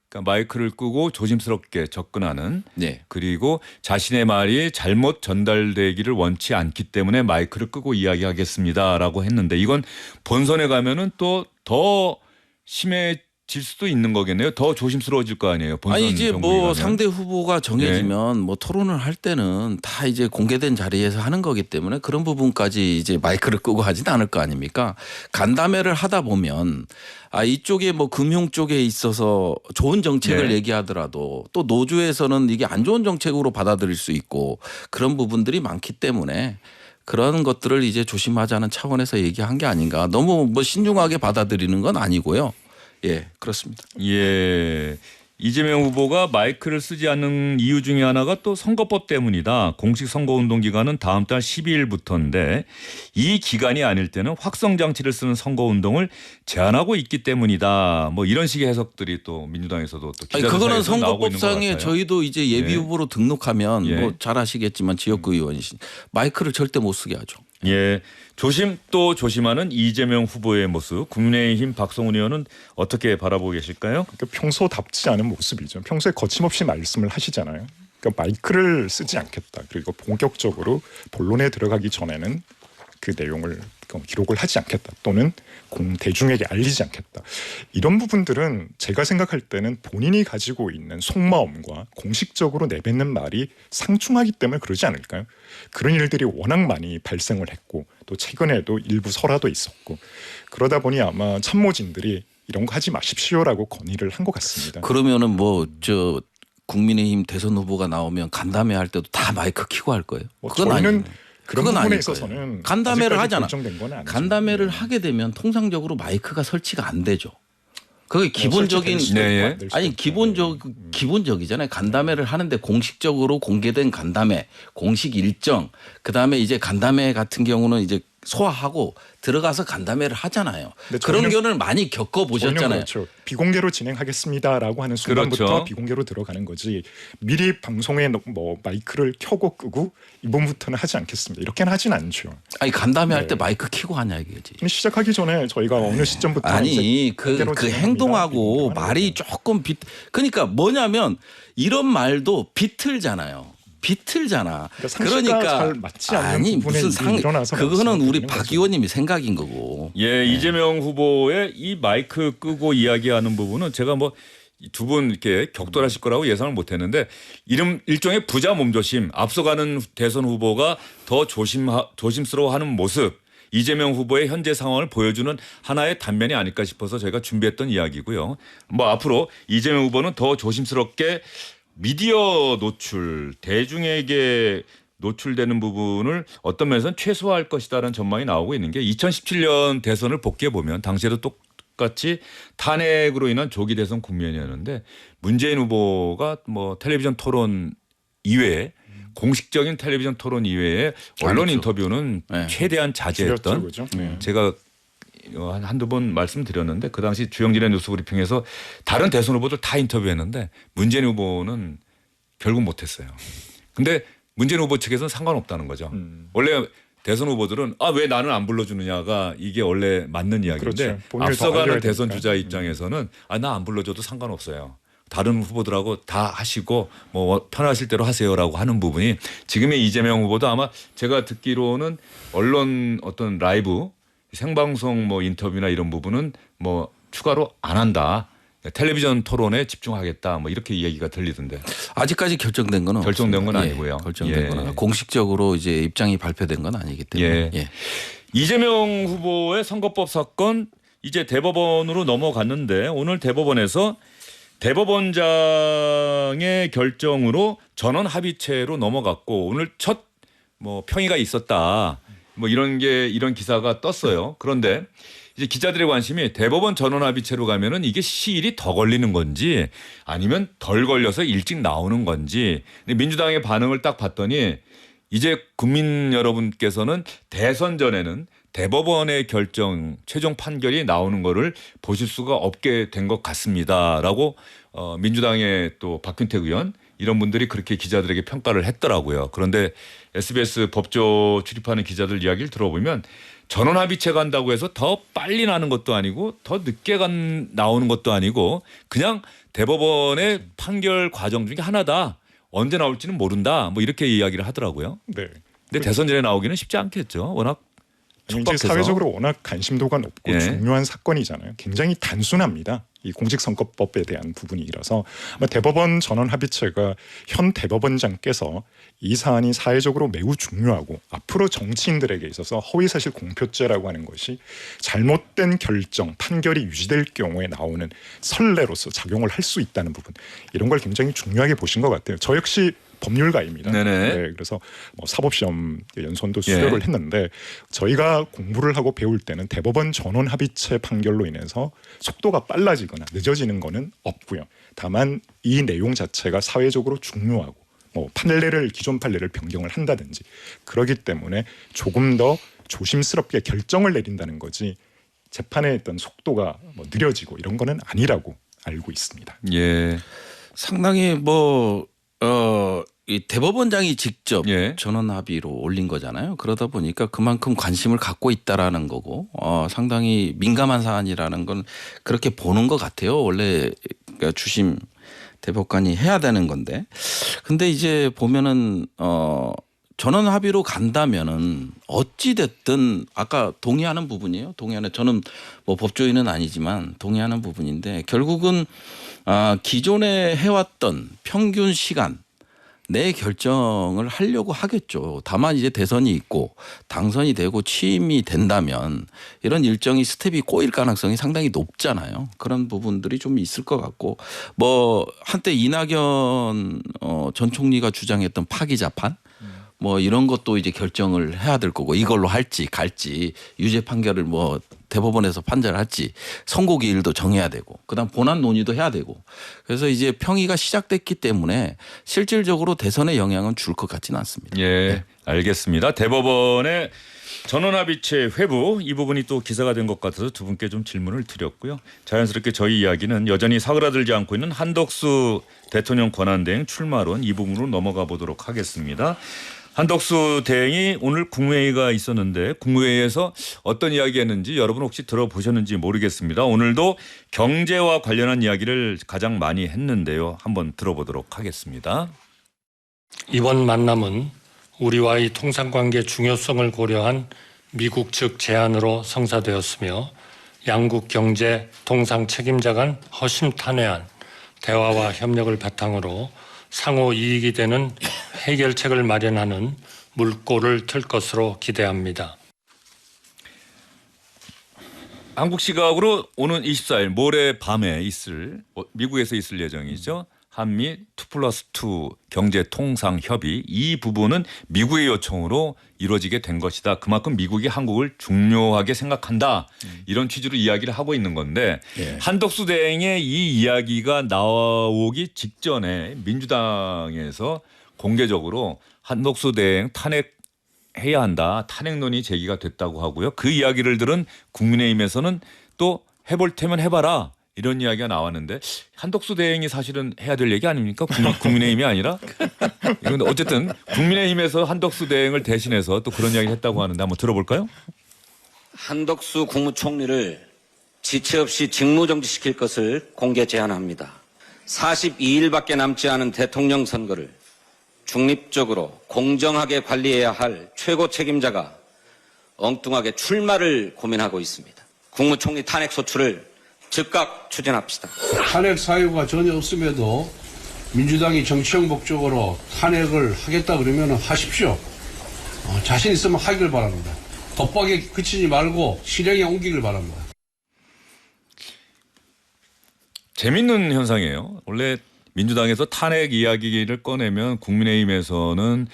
그러니까 마이크를 끄고 조심스럽게 접근하는 그리고 자신의 말이 잘못 전달되기를 원치 않기 때문에 마이크를 끄고 이야기하겠습니다라고 했는데 이건 본선에 가면은 또 더 심해질 수도 있는 거겠네요. 더 조심스러워질 거 아니에요. 본선 아니 이제 뭐 정국이라면. 상대 후보가 정해지면 뭐 토론을 할 때는 다 이제 공개된 자리에서 하는 거기 때문에 그런 부분까지 이제 마이크를 끄고 하지는 않을 거 아닙니까? 간담회를 하다 보면 이쪽에 뭐 금융 쪽에 있어서 좋은 정책을 얘기하더라도 또 노조에서는 이게 안 좋은 정책으로 받아들일 수 있고 그런 부분들이 많기 때문에 그런 것들을 이제 조심하자는 차원에서 얘기한 게 아닌가. 너무 뭐 신중하게 받아들이는 건 아니고요. 예, 그렇습니다. 예. 이재명 후보가 마이크를 쓰지 않는 이유 중에 하나가 또 선거법 때문이다. 공식 선거운동 기간은 다음 달 12일부터인데 이 기간이 아닐 때는 확성 장치를 쓰는 선거운동을 제한하고 있기 때문이다. 뭐 이런 식의 해석들이 또 민주당에서도 또 기자들 그거는 사이에서 나오고 있는 것 선거법상에 같아요. 저희도 이제 예비 예. 후보로 등록하면 예. 뭐 잘 아시겠지만 지역구 의원이신 마이크를 절대 못 쓰게 하죠. 예, 조심 또 조심하는 이재명 후보의 모습. 국민의힘 박성훈 의원은 어떻게 바라보고 계실까요? 그러니까 평소답지 않은 모습이죠. 평소에 거침없이 말씀을 하시잖아요. 그러니까 마이크를 쓰지 않겠다. 그리고 본격적으로 본론에 들어가기 전에는 그 내용을 기록을 하지 않겠다. 또는 대중에게 알리지 않겠다. 이런 부분들은 제가 생각할 때는 본인이 가지고 있는 속마음과 공식적으로 내뱉는 말이 상충하기 때문에 그러지 않을까요? 그런 일들이 워낙 많이 발생을 했고 또 최근에도 일부 설화도 있었고 그러다 보니 아마 참모진들이 이런 거 하지 마십시오라고 건의를 한 것 같습니다. 그러면은 뭐 저 국민의힘 대선 후보가 나오면 간담회 할 때도 다 마이크 켜고 할 거예요. 그건 저희는 아니에요. 그런 그건 부분에 아닐 있어서는 거예요. 간담회를 아직까지 하잖아. 결정된 건 아니죠. 간담회를 하게 되면 통상적으로 마이크가 설치가 안 되죠. 그게 기본적인 네, 예. 아니 기본적이잖아요. 간담회를 하는데 공식적으로 공개된 간담회, 공식 일정, 그다음에 이제 간담회 같은 경우는 이제 소화하고 들어가서 간담회를 하잖아요. 그런 경우를 많이 겪어 보셨잖아요. 그렇죠. 비공개로 진행하겠습니다라고 하는 순간부터 그렇죠. 비공개로 들어가는 거지. 미리 방송에 뭐 마이크를 켜고 끄고 이번부터는 하지 않겠습니다. 이렇게는 하진 않죠. 아니 간담회 할 때 네. 마이크 켜고 하냐 이거지. 시작하기 전에 저희가 어느 시점부터 아니 이제 그 공개로 진행합니다. 행동하고 이렇게 하는 말이 거죠. 조금 그러니까 뭐냐면 이런 말도 비틀잖아요. 비틀잖아. 상식과 잘 맞지 않는 아니 부분에 무슨 일이 일어나서 그거는 우리 말씀드리는 박 거죠. 의원님이 생각인 거고. 예, 이재명 후보의 이 마이크 끄고 이야기하는 부분은 제가 뭐 두 분 이렇게 격돌하실 거라고 예상을 못했는데 일종의 부자 몸조심, 앞서가는 대선 후보가 더 조심스러워하는 모습. 이재명 후보의 현재 상황을 보여주는 하나의 단면이 아닐까 싶어서 저희가 준비했던 이야기고요. 뭐 앞으로 이재명 후보는 더 조심스럽게 미디어 노출, 대중에게 노출되는 부분을 어떤 면에서는 최소화할 것이다라는 전망이 나오고 있는 게 2017년 대선을 복귀해 보면 당시에도 똑같이 탄핵으로 인한 조기 대선 국면이었는데 문재인 후보가 뭐 텔레비전 토론 이외에 공식적인 텔레비전 토론 이외에 언론 인터뷰는 최대한 자제했던 제가 한두 번 말씀드렸는데 그 당시 주영진의 뉴스브리핑에서 다른 대선 후보들 다 인터뷰했는데 문재인 후보는 결국 못했어요. 근데 문재인 후보 측에서는 상관없다는 거죠. 원래 대선 후보들은 왜 나는 안 불러주느냐가 이게 원래 맞는 이야기인데 그렇죠. 앞서가는 대선 주자 입장에서는 나 안 불러줘도 상관없어요. 다른 후보들하고 다 하시고 뭐 편하실 대로 하세요라고 하는 부분이 지금의 이재명 후보도 아마 제가 듣기로는 언론 어떤 라이브 생방송 뭐 인터뷰나 이런 부분은 뭐 추가로 안 한다. 텔레비전 토론에 집중하겠다. 뭐 이렇게 이야기가 들리던데. 아직까지 결정된 건 결정된 건 없습니다. 아니고요. 결정된 건 공식적으로 이제 입장이 발표된 건 아니기 때문에. 예. 이재명 후보의 선거법 사건 이제 대법원으로 넘어갔는데 오늘 대법원에서 대법원장의 결정으로 전원 합의체로 넘어갔고 오늘 첫 뭐 평의가 있었다. 뭐 이런 기사가 떴어요. 그런데 이제 기자들의 관심이 대법원 전원 합의체로 가면은 이게 시일이 더 걸리는 건지 아니면 덜 걸려서 일찍 나오는 건지. 근데 민주당의 반응을 딱 봤더니 이제 국민 여러분께서는 대선 전에는 대법원의 결정 최종 판결이 나오는 거를 보실 수가 없게 된 것 같습니다라고 민주당의 또 박균택 의원 이런 분들이 그렇게 기자들에게 평가를 했더라고요. 그런데 SBS 법조 출입하는 기자들 이야기를 들어보면 전원 합의체 간다고 해서 더 빨리 나는 것도 아니고 더 늦게 나오는 것도 아니고 그냥 대법원의 판결 과정 중에 하나다. 언제 나올지는 모른다. 뭐 이렇게 이야기를 하더라고요. 네. 근데 대선 전에 나오기는 쉽지 않겠죠. 워낙 이제 촉박해서. 사회적으로 워낙 관심도가 높고 예. 중요한 사건이잖아요. 굉장히 단순합니다. 이 공직선거법에 대한 부분이라서 아마 대법원 전원 합의체가 현 대법원장께서 이 사안이 사회적으로 매우 중요하고 앞으로 정치인들에게 있어서 허위사실 공표죄라고 하는 것이 잘못된 결정, 판결이 유지될 경우에 나오는 선례로서 작용을 할 수 있다는 부분 이런 걸 굉장히 중요하게 보신 것 같아요. 저 역시 법률가입니다. 네네. 네, 그래서 뭐 사법시험 연수원도 수료를 했는데 저희가 공부를 하고 배울 때는 대법원 전원 합의체 판결로 인해서 속도가 빨라지거나 늦어지는 거는 없고요. 다만 이 내용 자체가 사회적으로 중요하고 뭐 판례를 기존 판례를 변경을 한다든지 그러기 때문에 조금 더 조심스럽게 결정을 내린다는 거지 재판의 어떤 속도가 뭐 느려지고 이런 거는 아니라고 알고 있습니다. 예. 상당히 이 대법원장이 직접 전원 합의로 올린 거잖아요. 그러다 보니까 그만큼 관심을 갖고 있다라는 거고 상당히 민감한 사안이라는 건 그렇게 보는 것 같아요. 원래 그러니까 주심 대법관이 해야 되는 건데. 근데 이제 보면은 전원 합의로 간다면은 어찌 됐든 아까 동의하는 부분이에요. 동의하는 저는 뭐 법조인은 아니지만 동의하는 부분인데 결국은 기존에 해왔던 평균 시간 내 결정을 하려고 하겠죠. 다만 이제 대선이 있고 당선이 되고 취임이 된다면 이런 일정이 스텝이 꼬일 가능성이 상당히 높잖아요. 그런 부분들이 좀 있을 것 같고 뭐 한때 이낙연 전 총리가 주장했던 파기자판 뭐 이런 것도 이제 결정을 해야 될 거고 이걸로 할지 갈지 유죄 판결을 뭐 대법원에서 판결을 할지 선고기일도 정해야 되고 그다음 본안 논의도 해야 되고 그래서 이제 평의가 시작됐기 때문에 실질적으로 대선에 영향은 줄 것 같지는 않습니다. 예, 네. 알겠습니다. 대법원의 전원합의체 회부 이 부분이 또 기사가 된 것 같아서 두 분께 좀 질문을 드렸고요. 자연스럽게 저희 이야기는 여전히 사그라들지 않고 있는 한덕수 대통령 권한대행 출마론 이 부분으로 넘어가 보도록 하겠습니다. 한덕수 대행이 오늘 국무회의가 있었는데 국무회의에서 어떤 이야기했는지 여러분 혹시 들어보셨는지 모르겠습니다. 오늘도 경제와 관련한 이야기를 가장 많이 했는데요. 한번 들어보도록 하겠습니다. 이번 만남은 우리와의 통상관계 중요성을 고려한 미국 측 제안으로 성사되었으며 양국 경제 동상 책임자 간 허심탄회한 대화와 협력을 바탕으로 상호 이익이 되는 해결책을 마련하는 물꼬를 틀 것으로 기대합니다. 한국 시각으로 오는 24일 모레 밤에 미국에서 있을 예정이죠. 한미 2+2 경제 통상 협의 이 부분은 미국의 요청으로 이루어지게 된 것이다. 그만큼 미국이 한국을 중요하게 생각한다. 이런 취지로 이야기를 하고 있는 건데 한덕수 대행의 이 이야기가 나오기 직전에 민주당에서 공개적으로 한덕수 대행 탄핵해야 한다. 탄핵론이 제기가 됐다고 하고요. 그 이야기를 들은 국민의힘에서는 또 해볼 테면 해봐라. 이런 이야기가 나왔는데 한덕수 대행이 사실은 해야 될 얘기 아닙니까? 국민의힘이 아니라. 그런데 어쨌든 국민의힘에서 한덕수 대행을 대신해서 또 그런 이야기를 했다고 하는데 한번 들어볼까요? 한덕수 국무총리를 지체 없이 직무정지시킬 것을 공개 제안합니다. 42일밖에 남지 않은 대통령 선거를 중립적으로 공정하게 관리해야 할 최고 책임자가 엉뚱하게 출마를 고민하고 있습니다. 국무총리 탄핵 소추를 즉각 추진합시다. 탄핵 사유가 전혀 없음에도 민주당이 정치형 목적으로 탄핵을 하겠다 그러면 하십시오. 자신 있으면 하길 바랍니다. 덮박에 그치지 말고 실행에 옮기길 바랍니다. 재밌는 현상이에요. 원래 민주당에서 탄핵 이야기를 꺼내면 국민의힘에서는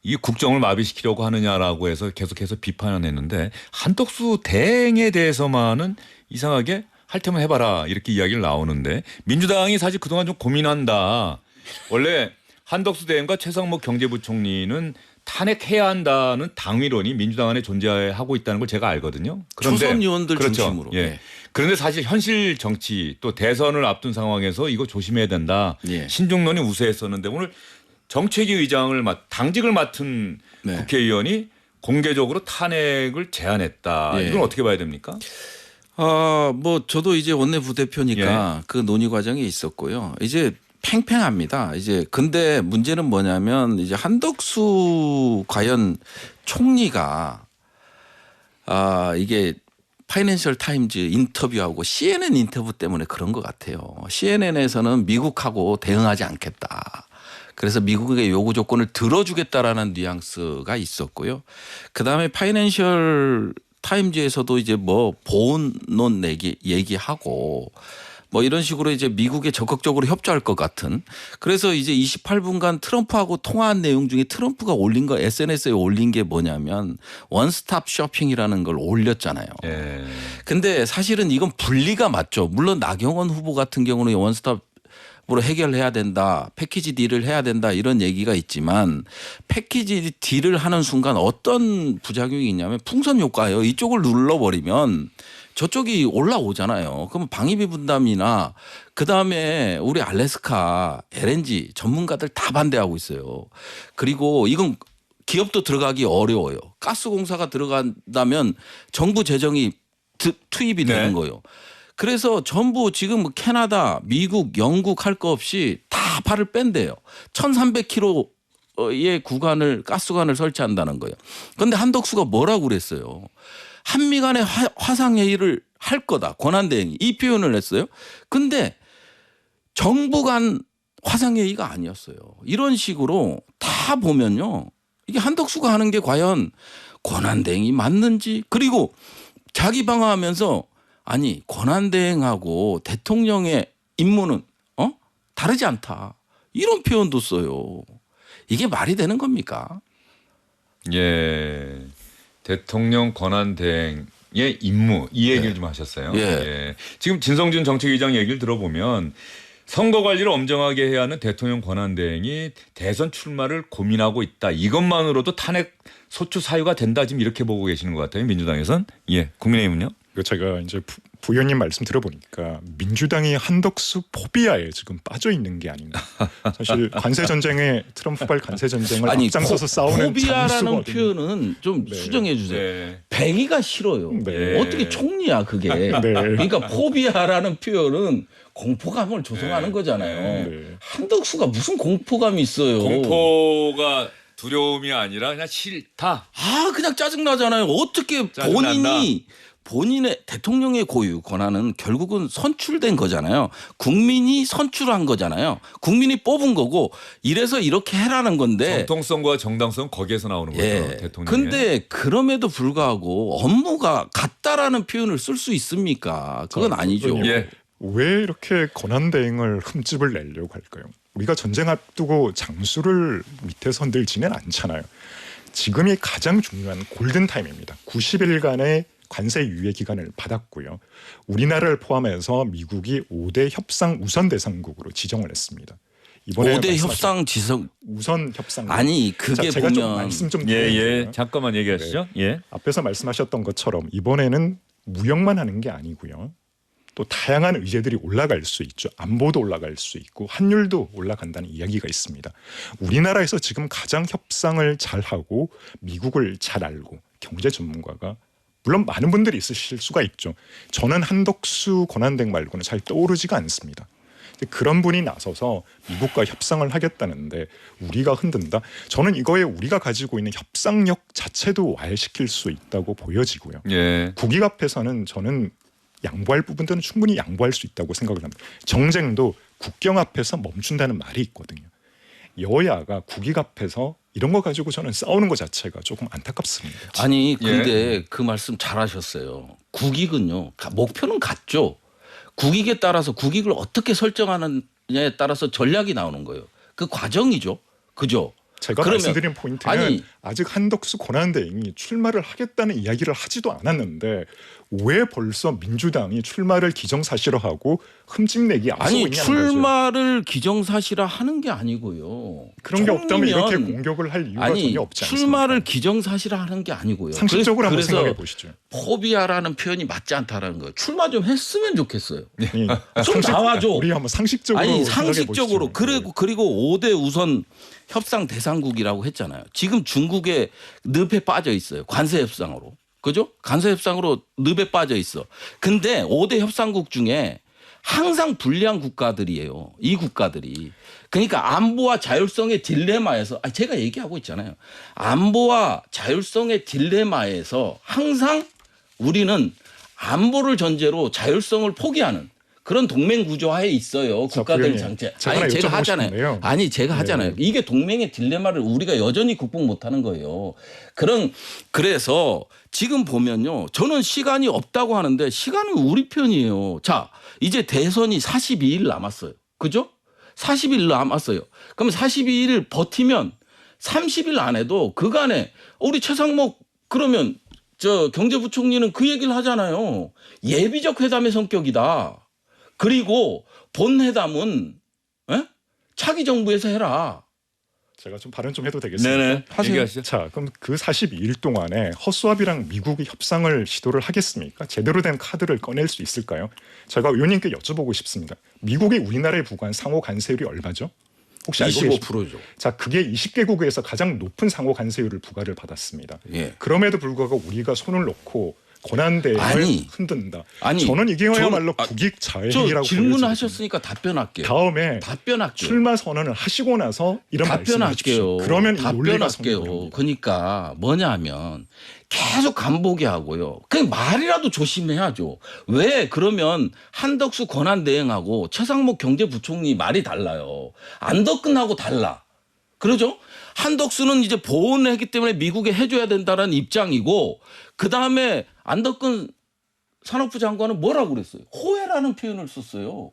이 국정을 마비시키려고 하느냐라고 해서 계속해서 비판을 했는데 한덕수 대행에 대해서만은 이상하게 할 테면 해봐라 이렇게 이야기를 나오는데 민주당이 사실 그동안 좀 고민한다. 원래 한덕수 대행과 최상목 경제부총리는 탄핵해야 한다는 당위론이 민주당 안에 존재하고 있다는 걸 제가 알거든요. 그런데 초선 의원들 그렇죠. 중심으로. 예. 그런데 사실 현실 정치 또 대선을 앞둔 상황에서 이거 조심해야 된다. 신중론이 우세했었는데 오늘 정책위 의장을 당직을 맡은 국회의원이 공개적으로 탄핵을 제안했다. 이건 어떻게 봐야 됩니까? 뭐 저도 이제 원내 부대표니까 그 논의 과정이 있었고요. 이제 팽팽합니다. 이제 근데 문제는 뭐냐면 이제 한덕수 과연 총리가 이게 파이낸셜 타임즈 인터뷰하고 CNN 인터뷰 때문에 그런 것 같아요. CNN에서는 미국하고 대응하지 않겠다. 그래서 미국의 요구 조건을 들어주겠다라는 뉘앙스가 있었고요. 그다음에 파이낸셜 타임즈에서도 이제 뭐 보훈론 얘기하고 뭐 이런 식으로 이제 미국에 적극적으로 협조할 것 같은. 그래서 이제 28분간 트럼프하고 통화한 내용 중에 트럼프가 올린 거 SNS에 올린 게 뭐냐면 원스톱 쇼핑이라는 걸 올렸잖아요. 근데 사실은 이건 분리가 맞죠. 물론 나경원 후보 같은 경우는 원스톱으로 해결해야 된다. 패키지 딜을 해야 된다. 이런 얘기가 있지만 패키지 딜을 하는 순간 어떤 부작용이 있냐면 풍선 효과예요. 이쪽을 눌러버리면 저쪽이 올라오잖아요. 그러면 방위비 분담이나 그다음에 우리 알래스카 LNG 전문가들 다 반대하고 있어요. 그리고 이건 기업도 들어가기 어려워요. 가스공사가 들어간다면 정부 재정이 투입이 되는 거예요. 그래서 전부 지금 캐나다, 미국, 영국 할 거 없이 다 발을 뺀대요. 1300km의 가스관을 설치한다는 거예요. 그런데 한덕수가 뭐라고 그랬어요. 한미 간의 화상회의를 할 거다. 권한대행이. 이 표현을 했어요. 근데 정부 간 화상회의가 아니었어요. 이런 식으로 다 보면요. 이게 한덕수가 하는 게 과연 권한대행이 맞는지. 그리고 자기 방어하면서 아니 권한대행하고 대통령의 임무는 다르지 않다. 이런 표현도 써요. 이게 말이 되는 겁니까? 예. 대통령 권한대행의 임무 이 얘기를 좀 하셨어요. 예. 지금 진성준 정책위장 얘기를 들어보면 선거 관리를 엄정하게 해야 하는 대통령 권한대행이 대선 출마를 고민하고 있다. 이것만으로도 탄핵 소추 사유가 된다. 지금 이렇게 보고 계시는 것 같아요. 민주당에선. 예. 국민의힘은요? 제가 이제 부의원님 말씀 들어보니까 민주당이 한덕수 포비아에 지금 빠져 있는 게 아닌가. 사실 관세 전쟁에 트럼프발 관세 전쟁을 앞장서서 싸우는 포비아라는 표현은 좀 수정해 주세요. 뱅이가 싫어요. 어떻게 총리야 그게. 그러니까 포비아라는 표현은 공포감을 조성하는 거잖아요. 한덕수가 무슨 공포감이 있어요. 공포가 두려움이 아니라 그냥 싫다. 그냥 짜증나잖아요. 어떻게 본인의 대통령의 고유 권한은 결국은 선출된 거잖아요. 국민이 선출한 거잖아요. 국민이 뽑은 거고 이래서 이렇게 해라는 건데. 정통성과 정당성 거기에서 나오는 거죠. 대통령이. 근데 그럼에도 불구하고 업무가 같다라는 표현을 쓸 수 있습니까? 그건 아니죠. 왜 이렇게 권한대행을 흠집을 내려고 할까요? 우리가 전쟁 앞두고 장수를 밑에서 흔들지는 않잖아요. 지금이 가장 중요한 골든타임입니다. 90일간의 관세 유예 기간을 받았고요. 우리나라를 포함해서 미국이 5대 협상 우선 대상국으로 지정을 했습니다. 이번에 5대 협상 우선 협상. 아니 그게 제가 보면 좀 말씀 좀 드릴게요. 잠깐만 얘기하시죠. 앞에서 말씀하셨던 것처럼 이번에는 무역만 하는 게 아니고요. 또 다양한 의제들이 올라갈 수 있죠. 안보도 올라갈 수 있고 환율도 올라간다는 이야기가 있습니다. 우리나라에서 지금 가장 협상을 잘하고 미국을 잘 알고 경제 전문가가 물론 많은 분들이 있으실 수가 있죠. 저는 한덕수 권한대행 말고는 잘 떠오르지가 않습니다. 그런 분이 나서서 미국과 협상을 하겠다는데 우리가 흔든다? 저는 이거에 우리가 가지고 있는 협상력 자체도 와해시킬 수 있다고 보여지고요. 국익 앞에서는 저는 양보할 부분들은 충분히 양보할 수 있다고 생각을 합니다. 정쟁도 국경 앞에서 멈춘다는 말이 있거든요. 여야가 국익 앞에서 이런 거 가지고 저는 싸우는 것 자체가 조금 안타깝습니다. 아니 근데 그 말씀 잘하셨어요. 국익은요. 목표는 같죠. 국익에 따라서 국익을 어떻게 설정하느냐에 따라서 전략이 나오는 거예요. 그 과정이죠. 그죠? 제가 말씀드린 포인트는 아직 한덕수 권한대행이 출마를 하겠다는 이야기를 하지도 않았는데 왜 벌써 민주당이 출마를 기정사실화하고 흠집내기 앞서고 있냐는 거죠. 출마를 기정사실화하는 게 아니고요. 그런 게 없다면 이렇게 공격을 할 이유가 전혀 없지 않습니까? 출마를 기정사실화하는 게 아니고요. 상식적으로 한번 생각해 보시죠. 포비아라는 표현이 맞지 않다라는 거예요. 출마 좀 했으면 좋겠어요. 좀 상식, 나와줘. 우리 한번 상식적으로 상식적으로 그리고 5대 우선 협상 대상국이라고 했잖아요. 지금 중국의 늪에 빠져 있어요. 관세 협상으로. 그죠? 관세 협상으로 늪에 빠져 있어. 근데 5대 협상국 중에 항상 불리한 국가들이에요. 이 국가들이. 그러니까 안보와 자율성의 딜레마에서 제가 얘기하고 있잖아요. 안보와 자율성의 딜레마에서 항상 우리는 안보를 전제로 자율성을 포기하는 그런 동맹 구조하에 있어요. 국가들 장치. 아니 제가 하잖아요. 싶은데요. 아니 제가 하잖아요. 이게 동맹의 딜레마를 우리가 여전히 극복 못하는 거예요. 그래서 지금 보면요. 저는 시간이 없다고 하는데 시간은 우리 편이에요. 자 이제 대선이 42일 남았어요. 그죠? 40일 남았어요. 그럼 42일 버티면 30일 안에도 그간에 우리 최상목 그러면 저 경제부총리는 그 얘기를 하잖아요. 예비적 회담의 성격이다. 그리고 본 회담은 차기 정부에서 해라. 제가 좀 발언 좀 해도 되겠습니까? 네네. 얘기하시죠. 자, 그럼 그 42일 동안에 허수아비랑 미국이 협상을 시도를 하겠습니까? 제대로 된 카드를 꺼낼 수 있을까요? 제가 의원님께 여쭤보고 싶습니다. 미국이 우리나라에 부과한 상호 관세율이 얼마죠? 혹시 알고 계십니까? 25%죠. 자, 그게 20개국에서 가장 높은 상호 관세율을 부과를 받았습니다. 예. 그럼에도 불구하고 우리가 손을 놓고 권한대행을 흔든다. 저는 이게야말로 국익 자해행위라고 질문하셨으니까 답변할게요. 다음에 답변할게요. 출마 선언을 하시고 나서 이런 말씀하십시오. 그러면 답변할게요. 그러니까 뭐냐면 계속 간보게 하고요. 그냥 말이라도 조심해야죠. 왜 그러면 한덕수 권한대행하고 최상목 경제부총리 말이 달라요. 안덕근하고 달라. 그러죠? 한덕수는 이제 보호를 했기 때문에 미국에 해줘야 된다는 입장이고 그다음에 안덕근 산업부 장관은 뭐라고 그랬어요? 호혜라는 표현을 썼어요.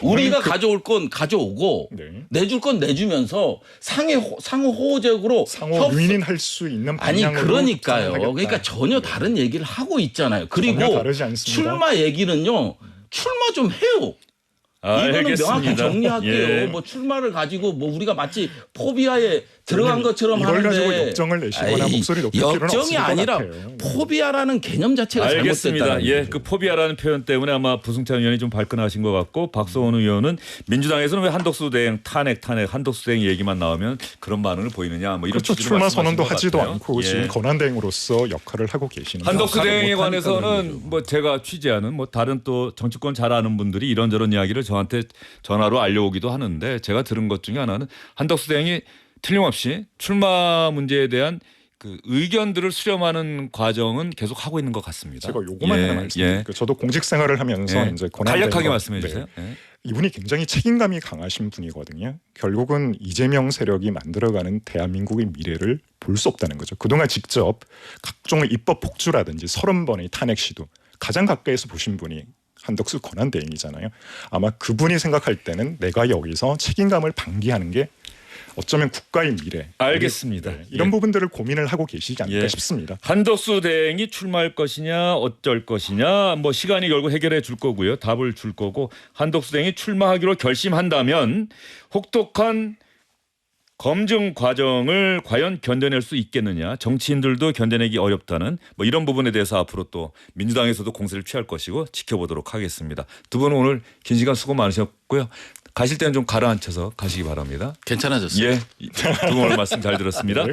우리가 가져올 건 가져오고 내줄 건 내주면서 상호 호적으로 상호 유인할 수 있는 방향으로 그러니까요. 그러니까 전혀 다른 얘기를 하고 있잖아요. 그리고 출마 얘기는요. 출마 좀 해요. 이거는 명확히 정리할게요. 뭐 출마를 가지고 뭐 우리가 마치 포비아에 들어간 것처럼 이걸 하는데 가지고 역정을 내시거나 목소리 높일 필요는 없을 역정이 것 아니라 같아요. 포비아라는 개념 자체가 알겠습니다. 잘못됐다는 예, 그 포비아라는 표현 때문에 아마 부승찬 의원이 좀 발끈하신 것 같고 박소원 의원은 민주당에서는 왜 한덕수 대행 탄핵 한덕수 대행 얘기만 나오면 그런 반응을 보이느냐 뭐 이런 그렇죠. 취지로 출마 말씀하신 선언도 것 하지도 같아요. 않고 예. 지금 권한대행으로서 역할을 하고 계시는 한덕수 역할을 대행에 못하니까 관해서는 뭐 제가 취재하는 뭐 다른 또 정치권 잘 아는 분들이 이런저런 이야기를 저한테 전화로 알려오기도 하는데 제가 들은 것 중에 하나는 한덕수 대행이 틀림없이 출마 문제에 대한 그 의견들을 수렴하는 과정은 계속 하고 있는 것 같습니다. 제가 요거만 하나 말씀드릴게요. 저도 공직 생활을 하면서 이제 간략하게 말씀해 주세요. 이분이 굉장히 책임감이 강하신 분이거든요. 결국은 이재명 세력이 만들어가는 대한민국의 미래를 볼 수 없다는 거죠. 그동안 직접 각종의 입법 폭주라든지 30번의 탄핵 시도 가장 가까이서 보신 분이 한덕수 권한대행이잖아요. 아마 그분이 생각할 때는 내가 여기서 책임감을 방기하는 게 어쩌면 국가의 미래. 알겠습니다. 이런 부분들을 고민을 하고 계시지 않을까 싶습니다. 한덕수 대행이 출마할 것이냐 어쩔 것이냐 뭐 시간이 결국 해결해 줄 거고요. 답을 줄 거고 한덕수 대행이 출마하기로 결심한다면 혹독한 검증 과정을 과연 견뎌낼 수 있겠느냐. 정치인들도 견뎌내기 어렵다는 뭐 이런 부분에 대해서 앞으로 또 민주당에서도 공세를 취할 것이고 지켜보도록 하겠습니다. 두 분은 오늘 긴 시간 수고 많으셨고요. 가실 때는 좀 가라앉혀서 가시기 바랍니다. 괜찮아졌어요. 예, 두 분 오늘 말씀 잘 들었습니다.